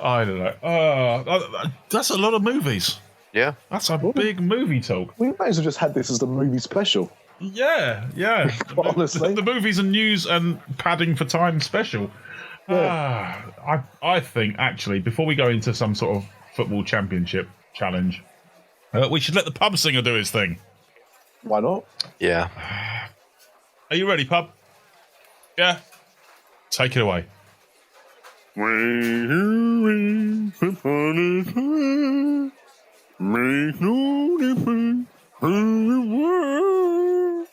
I don't know. That's a lot of movies. Yeah. That's a big movie talk. We may as well just had this as the movie special. Yeah. Honestly. The movies and news and padding for time special. Yeah. I think, actually, before we go into some sort of football championship challenge, we should let the pub singer do his thing. Why not? Yeah. Are you ready, pub? Yeah? Take it away. Make no difference in the world.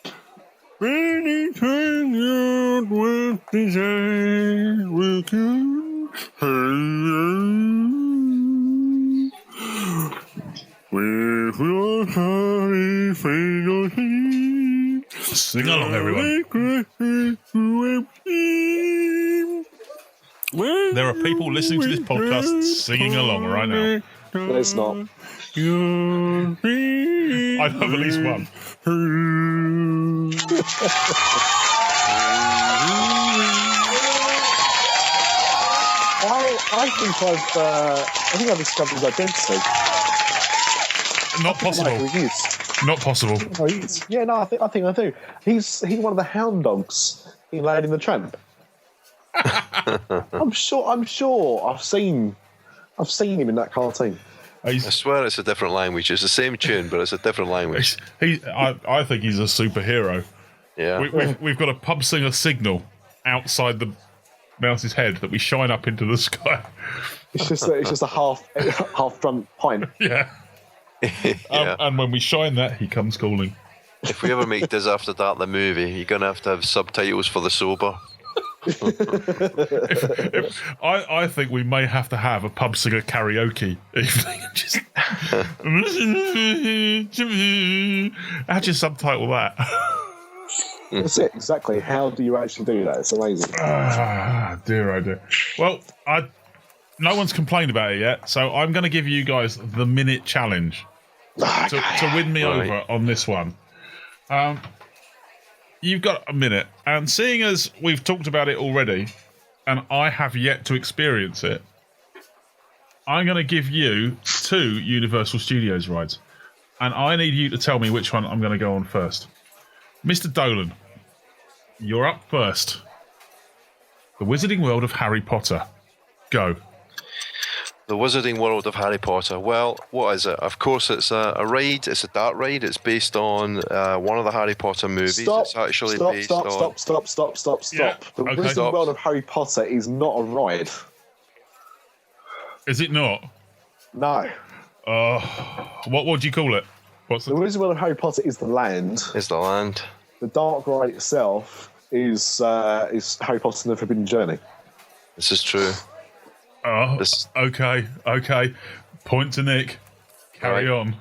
Anything out with desire will come. With your heart and faith on him. Sing along, everyone. There are people listening to this podcast singing along right now. There's not. I know at least one. I Well, I think I've discovered his identity. Not possible. He is. Not possible. Oh, he is. Yeah, no, I think I do. He's one of the hound dogs in Lady and the Tramp. I'm sure. I've seen him in that cartoon. I swear it's a different language. It's the same tune, but it's a different language. I think he's a superhero. Yeah. We've got a pub singer signal outside the mouse's head that we shine up into the sky. It's just a half drunk pint. Yeah. Yeah. And when we shine that, he comes calling. If we ever make DisAfterDark the movie, you're going to have subtitles for the sober. I think we may have to have a pub singer karaoke evening. Just how'd you subtitle that? That's it, exactly. How do you actually do that? It's amazing. Dear, oh dear. Well, no one's complained about it yet, so I'm going to give you guys the minute challenge to win me over on this one. You've got a minute, and seeing as we've talked about it already, and I have yet to experience it, I'm going to give you 2 Universal Studios rides, and I need you to tell me which one I'm going to go on first. Mr. Dolan, you're up first. The Wizarding World of Harry Potter. Go. The Wizarding World of Harry Potter. Well, what is it? Of course, it's a ride. It's a dark ride. It's based on one of the Harry Potter movies. It's actually based on... Stop. Yeah. The Wizarding World of Harry Potter is not a ride. Is it not? No. What would you call it? The Wizarding World of Harry Potter is the land. Is the land. The dark ride itself is Harry Potter and the Forbidden Journey. This is true. Okay. Point to Nick. Carry on.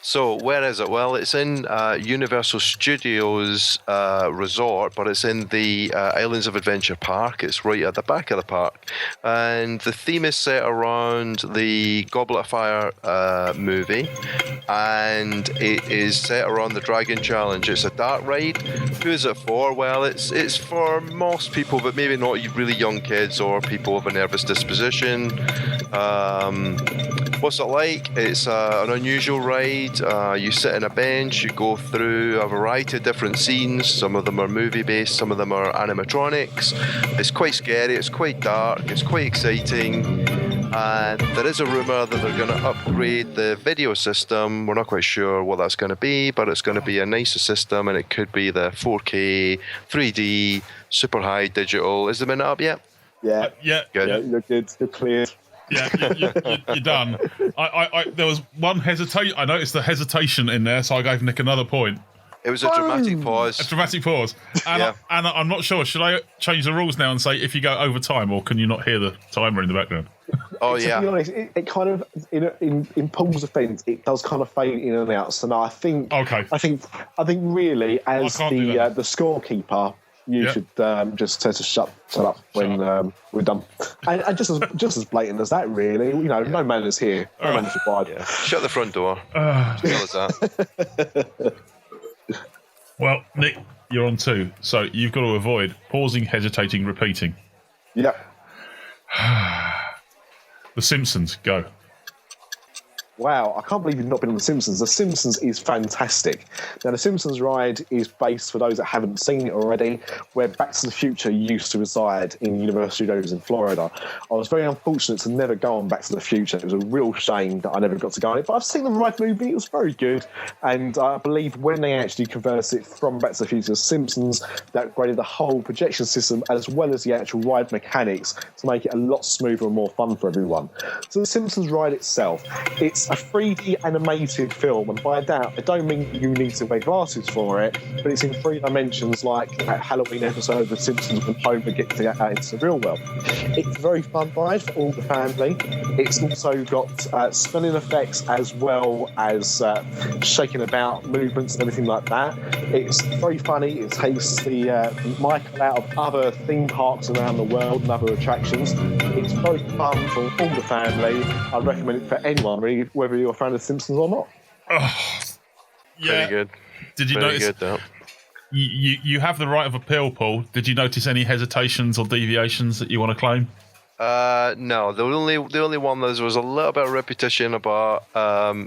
So, where is it? Well, it's in Universal Studios Resort, but it's in the Islands of Adventure Park. It's right at the back of the park. And the theme is set around the Goblet of Fire movie, and it is set around the Dragon Challenge. It's a dark ride. Who is it for? Well, it's for most people, but maybe not really young kids or people with a nervous disposition. What's it like? It's an unusual ride. You sit on a bench, you go through a variety of different scenes. Some of them are movie-based, some of them are animatronics. It's quite scary, it's quite dark, it's quite exciting. And there is a rumour that they're going to upgrade the video system. We're not quite sure what that's going to be, but it's going to be a nicer system, and it could be the 4K, 3D, super high digital. Is the minute up yet? Yeah. Good. Yeah, you're good. You're cleared. Yeah, you're done. There was one hesitation. I noticed the hesitation in there, so I gave Nick another point. It was a dramatic pause. A dramatic pause. And I'm not sure. Should I change the rules now and say if you go over time, or can you not hear the timer in the background? To be honest, it kind of in Paul's defence, it does kind of fade in and out. So no, I think really as the scorekeeper, you should just tell us to shut up when we're done. And just as blatant as that, really. You know, no manners here. No manners required. Yeah. Shut the front door. Tell us that. Well, Nick, you're on 2, so you've got to avoid pausing, hesitating, repeating. Yep. The Simpsons, go. Wow, I can't believe you've not been on The Simpsons. The Simpsons is fantastic. Now, The Simpsons ride is based, for those that haven't seen it already, where Back to the Future used to reside in Universal Studios in Florida. I was very unfortunate to never go on Back to the Future. It was a real shame that I never got to go on it. But I've seen the ride movie. It was very good. And I believe when they actually converted it from Back to the Future to Simpsons, they upgraded the whole projection system as well as the actual ride mechanics to make it a lot smoother and more fun for everyone. So The Simpsons ride itself, it's a 3D animated film, and by that I don't mean you need to wear glasses for it, but it's in 3 dimensions, like that Halloween episode of The Simpsons when Homer gets to get out into the real world. It's a very fun ride for all the family. It's also got stunning effects as well as shaking about movements and everything like that. It's very funny. It takes the Michael out of other theme parks around the world and other attractions. It's very fun for all the family. I recommend it for anyone, really, whether you're a fan of The Simpsons or not. Pretty good. Did you Very notice? Good, though. You have the right of appeal, Paul. Did you notice any hesitations or deviations that you want to claim? No, the only one there was a little bit of repetition about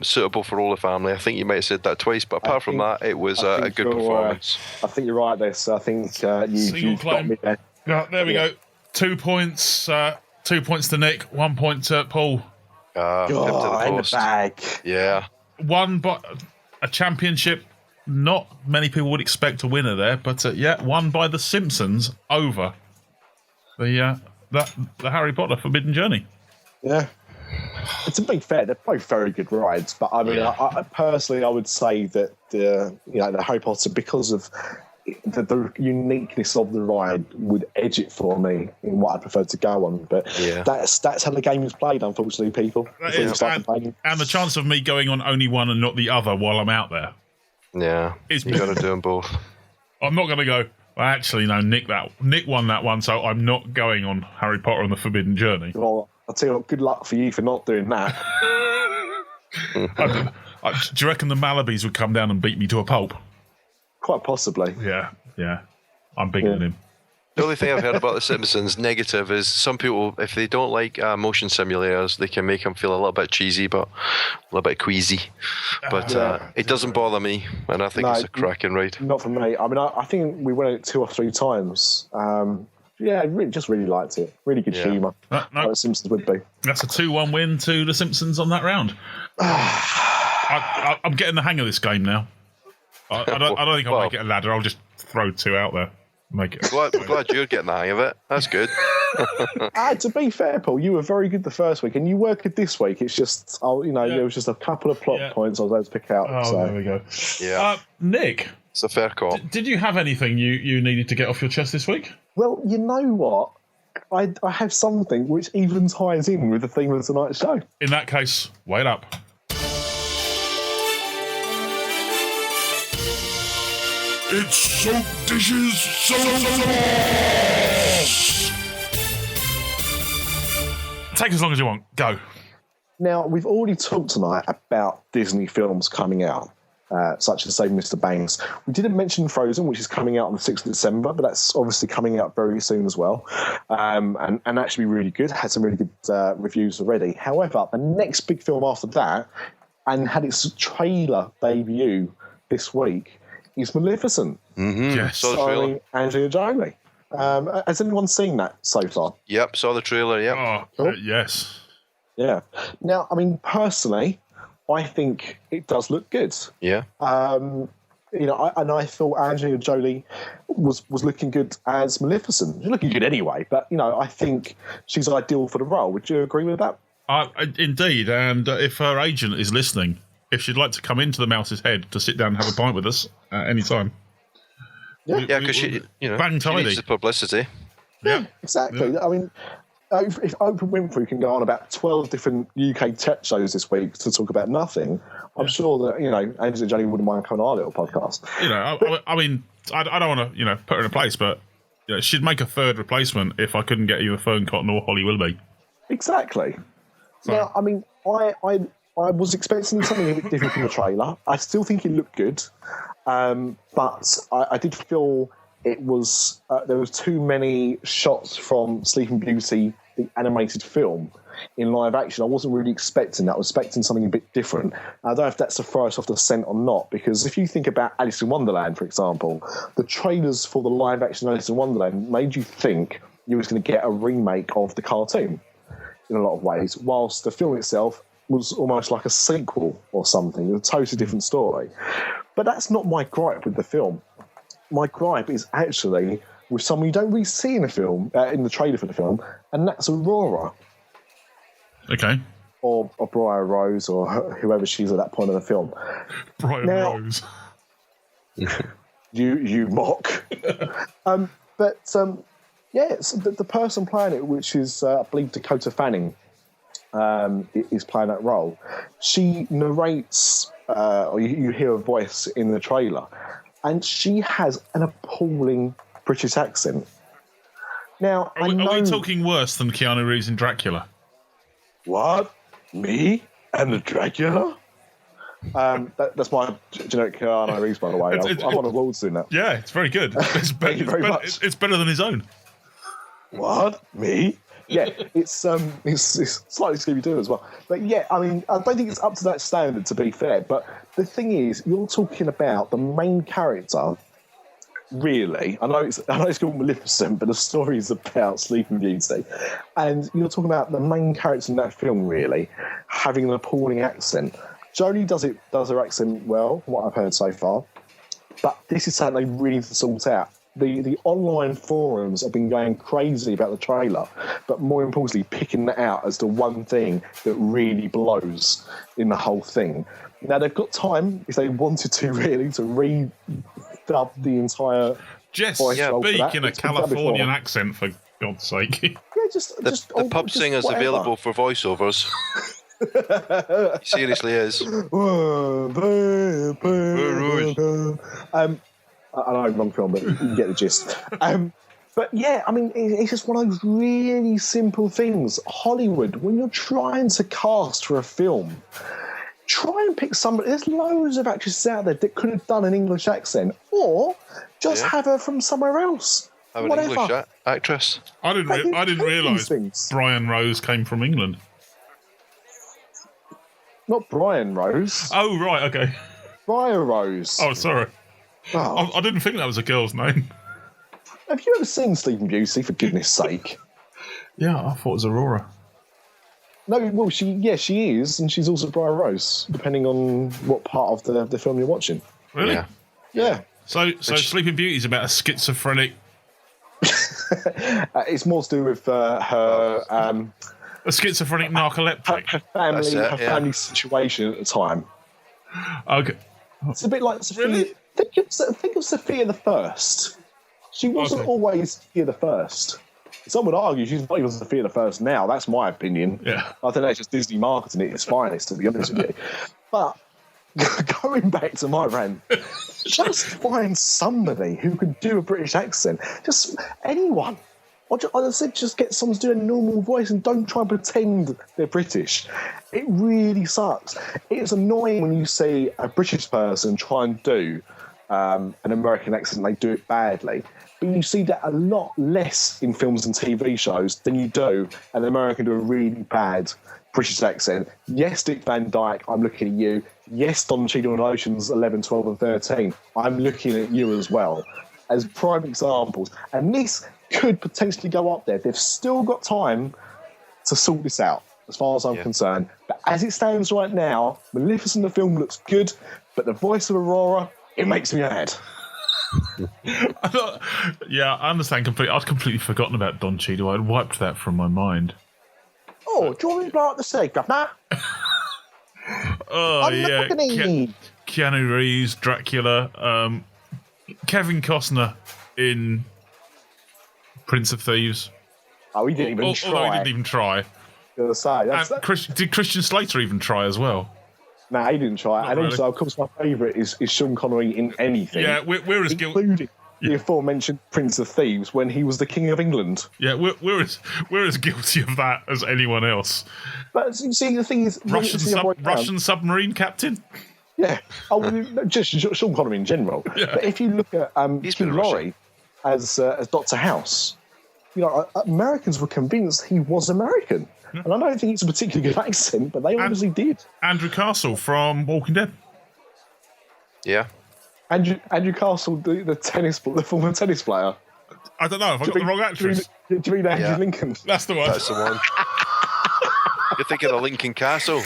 suitable for all the family. I think you might have said that twice, but apart from that, it was a good performance. I think you're right there, so I think you've got me there. There we go. 2 points. 2 points to Nick. 1 point to Paul. Him to the in the post. bag. Yeah. One, but a championship. Not many people would expect a winner there, but won by The Simpsons over the Harry Potter Forbidden Journey. Yeah. To be fair, they're both very good rides, but I mean, I personally, I would say that the Harry Potter, because of the uniqueness of the ride, would edge it for me in what I prefer to go on. But that's how the game is played, unfortunately, people. And the chance of me going on only one and not the other while I'm out there. Yeah, you got to do them both. I'm not going to go, well, actually, no, Nick won that one, so I'm not going on Harry Potter and the Forbidden Journey. Well, I'll tell you what, good luck for you for not doing that. Do you reckon the Malabys would come down and beat me to a pulp? Quite possibly. Yeah. I'm bigger than him. The only thing I've heard about The Simpsons negative is some people, if they don't like motion simulators, they can make them feel a little bit cheesy, but a little bit queasy. But it doesn't bother me, and I think it's a cracking ride. Not for me. I mean, I think we went it 2 or 3 times. I really liked it. Really good humour. Like The Simpsons would be. That's a 2-1 win to The Simpsons on that round. I'm getting the hang of this game now. I don't think I'll make it a ladder. I'll just throw 2 out there. Make it. Glad you're getting the hang of it. That's good. To be fair, Paul, you were very good the first week, and you were good this week. It's just, there was just a couple of plot points I was able to pick out. There we go. Yeah. Nick, it's a fair call. Did you have anything you needed to get off your chest this week? Well, you know what? I have something which even ties in with the theme of tonight's show. In that case, wait up. It's Soap Dishes Sauce! Take as long as you want. Go. Now, we've already talked tonight about Disney films coming out, such as Save Mr. Banks. We didn't mention Frozen, which is coming out on the 6th of December, but that's obviously coming out very soon as well, and actually really good. Had some really good reviews already. However, the next big film after that, and had its trailer debut this week, is Maleficent. Mm-hmm. Yes. Starring Angelina Jolie. Has anyone seen that so far? Yep, saw the trailer, yep. Yes. Yeah. Now, I mean, personally, I think it does look good. Yeah. I thought Angelina Jolie was looking good as Maleficent. She's looking good anyway, but, I think she's ideal for the role. Would you agree with that? Indeed, and if her agent is listening, if she'd like to come into the Mouse's Head to sit down and have a pint with us at any time. Yeah, because she needs the publicity. Yeah, exactly. Yeah. I mean, if Oprah Winfrey can go on about 12 different UK tech shows this week to talk about nothing, I'm sure that, Angelina Jolie wouldn't mind coming on our little podcast. I mean, I don't want to, put her in a place, but she'd make a third replacement if I couldn't get either Fern Cotton or Holly Willoughby. Exactly. So. Now, I mean, I was expecting something a bit different from the trailer. I still think it looked good, but I did feel it was there was too many shots from Sleeping Beauty, the animated film, in live action. I wasn't really expecting that. I was expecting something a bit different. I don't know if that's to throw us off the scent or not, because if you think about Alice in Wonderland, for example, the trailers for the live action Alice in Wonderland made you think you was going to get a remake of the cartoon in a lot of ways, whilst the film itself was almost like a sequel or something, a totally different story. But that's not my gripe with the film. My gripe is actually with someone you don't really see in the film, in the trailer for the film, and that's Aurora. Okay. Or Briar Rose, or whoever she is at that point in the film. Briar Rose. You mock. It's the person playing it, which is, I believe, Dakota Fanning, is playing that role. She narrates, or you hear a voice in the trailer, and she has an appalling British accent. Now, are we talking worse than Keanu Reeves in Dracula? What? Me and the Dracula? That's my generic Keanu Reeves, by the way. I won awards doing that. Yeah, it's very good. Thank you very much. It's better than his own. What? Me yeah, it's slightly Scooby-Doo as well. But yeah, I mean, I don't think it's up to that standard, to be fair. But the thing is, you're talking about the main character. Really, I know it's called Maleficent, but the story is about Sleeping Beauty, and you're talking about the main character in that film really having an appalling accent. Jodie does her accent well, from what I've heard so far, but this is something they really need to sort out. The online forums have been going crazy about the trailer, but more importantly, picking that out as the one thing that really blows in the whole thing. Now, they've got time, if they wanted to, really, to redub the entire voice role for that. Speak in a Californian accent, for God's sake. Yeah, the pub singer's whatever. available for voiceovers. He seriously is. I know, wrong film, but you can get the gist. But yeah, I mean, it's just one of those really simple things. Hollywood, when you're trying to cast for a film, try and pick somebody. There's loads of actresses out there that could have done an English accent, or just have her from somewhere else. Have an English actress. I didn't realise Brian Rose came from England. Not Brian Rose. Oh, right, okay. Brian Rose. Oh, sorry. Oh. I didn't think that was a girl's name. Have you ever seen Sleeping Beauty, for goodness sake? Yeah, I thought it was Aurora. No, well, she is, and she's also Brian Rose, depending on what part of the film you're watching. Really? Yeah. So Sleeping Beauty is about a schizophrenic... it's more to do with her... a schizophrenic narcoleptic. Her family situation at the time. Okay. It's a bit like Sophia. Really? Think of Sophia the First. She wasn't always Sophia the First. Some would argue she's not even Sophia the First now. That's my opinion. Yeah. I think that's just Disney marketing at its finest, to be honest with you. But going back to my rant, just find somebody who could do a British accent. Just anyone. I said, just get someone to do a normal voice and don't try and pretend they're British. It really sucks. It's annoying when you see a British person try and do an American accent, they do it badly. But you see that a lot less in films and TV shows than you do an American do a really bad British accent. Yes, Dick Van Dyke, I'm looking at you. Yes, Don Cheadle in Oceans 11, 12 and 13, I'm looking at you as well, as prime examples. And this could potentially go up there. They've still got time to sort this out, as far as I'm concerned. But as it stands right now, Maleficent the film looks good, but the voice of Aurora, it makes me mad. I understand completely. I'd completely forgotten about Don Cheadle. I'd wiped that from my mind. Oh, do you want me to blow out the sea, Governor? Oh, yeah. Keanu Reeves, Dracula, Kevin Costner in Prince of Thieves. Oh, he didn't even try. Although he didn't even try. Did Christian Slater even try as well? No, he didn't try. Not and really. Also, of course, my favourite is Sean Connery in anything. Yeah, we're as guilty. Including the aforementioned Prince of Thieves when he was the King of England. Yeah, we're as guilty of that as anyone else. But you see, the thing is... Russian submarine captain? Yeah. Just Sean Connery in general. Yeah. But if you look at Hugh Laurie as Dr. House, Americans were convinced he was American. And I don't think it's a particularly good accent, but they obviously did. Andrew Castle from Walking Dead. Yeah. Andrew Castle, the former tennis player. I don't know. Have I got the wrong actress? Do you mean Andrew Lincoln? That's the one. That's the one. You're thinking of Lincoln Castle.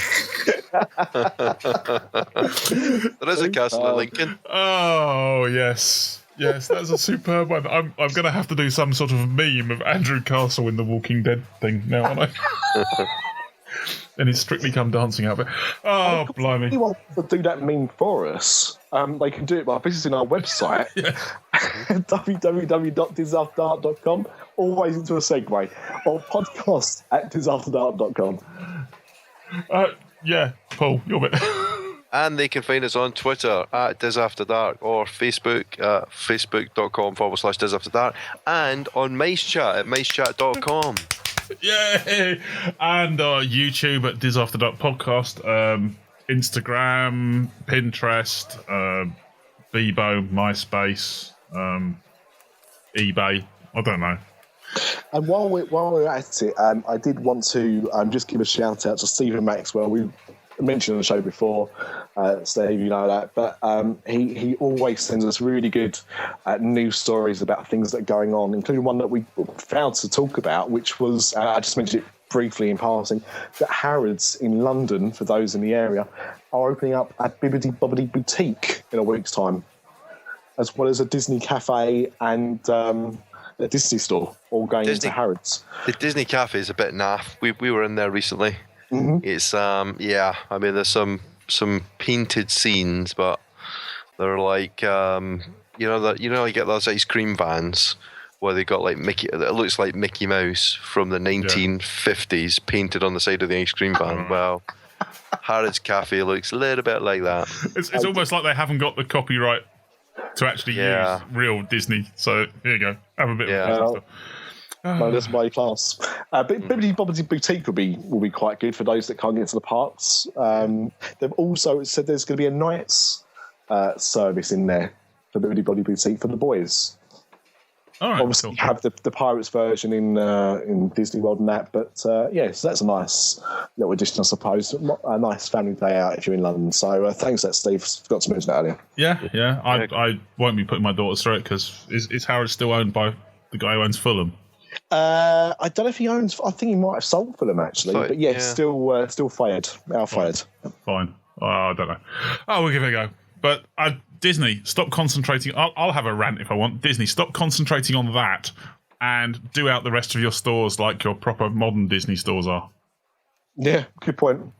There is a castle at Lincoln. Oh, yes. Yes, that's a superb one. I'm going to have to do some sort of meme of Andrew Castle in the Walking Dead thing now, aren't I? And his Strictly Come Dancing outfit. Oh, blimey. If anyone to do that meme for us, they can do it by visiting our website, www.DisAfterDark.com, always into a segue, or podcast@DisAfterDark.com. Yeah, Paul, your bit. And they can find us on Twitter at DisAfterDark or Facebook at facebook.com/DisAfterDark and on MiceChat at MiceChat.com. Yay! And YouTube at DisAfterDark Podcast, Instagram, Pinterest, Bebo, MySpace, eBay. I don't know. And while we're at it, I did want to just give a shout out to Stephen Maxwell. We mentioned on the show before, Steve, you know that, but he always sends us really good news stories about things that are going on, including one that we failed to talk about, which was, I just mentioned it briefly in passing, that Harrods in London, for those in the area, are opening up a Bibbidi Bobbidi boutique in a week's time, as well as a Disney cafe and a Disney store, all going into Harrods. The Disney cafe is a bit naff. We were in there recently. Mm-hmm. It's I mean, there's some painted scenes, but they're like you get those ice cream vans where they got like Mickey. It looks like Mickey Mouse from the 1950s painted on the side of the ice cream van. Well, Harrods Cafe looks a little bit like that. It's almost like they haven't got the copyright to actually use real Disney. So here you go, have a bit of stuff. No, that's my class. Bibbidi Bobbidi Boutique will be quite good for those that can't get to the parks. They've also said there's going to be a night's service in there for Bibbidi Bobbidi Boutique for the boys. All right, obviously, you have the Pirates version in Disney World and that, but so that's a nice little addition, I suppose. A nice family day out if you're in London. So thanks, that Steve. Forgot to mention that earlier. Yeah. I won't be putting my daughters through it because is Harrods still owned by the guy who owns Fulham? I don't know if he owns. I think he might have sold Fulham actually, but still fired. Fired. Fine. I don't know. We'll give it a go. But Disney, stop concentrating. I'll have a rant if I want. Disney, stop concentrating on that and do out the rest of your stores like your proper modern Disney stores are. Yeah, good point.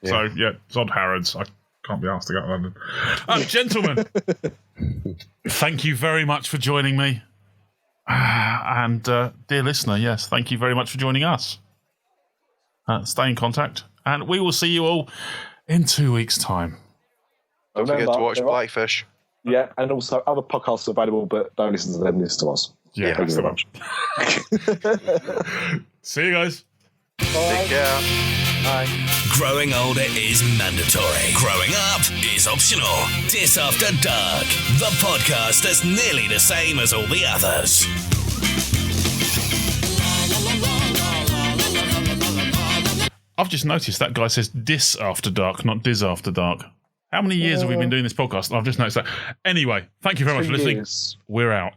So Zod Harrods. I can't be asked to go to London. Gentlemen, thank you very much for joining me. And dear listener, yes, thank you very much for joining us. Stay in contact, and we will see you all in 2 weeks' time. Don't forget to watch Blackfish. Yeah, and also other podcasts are available, but don't listen to them, listen to us. Yeah, thank you very much. See you guys. Bye. Take care. Bye. Growing older is mandatory. Growing up is optional. Dis After Dark, the podcast that's nearly the same as all the others. I've just noticed that guy says Dis After Dark, not Dis After Dark. How many years have we been doing this podcast? I've just noticed that. Anyway, thank you very much for listening. We're out.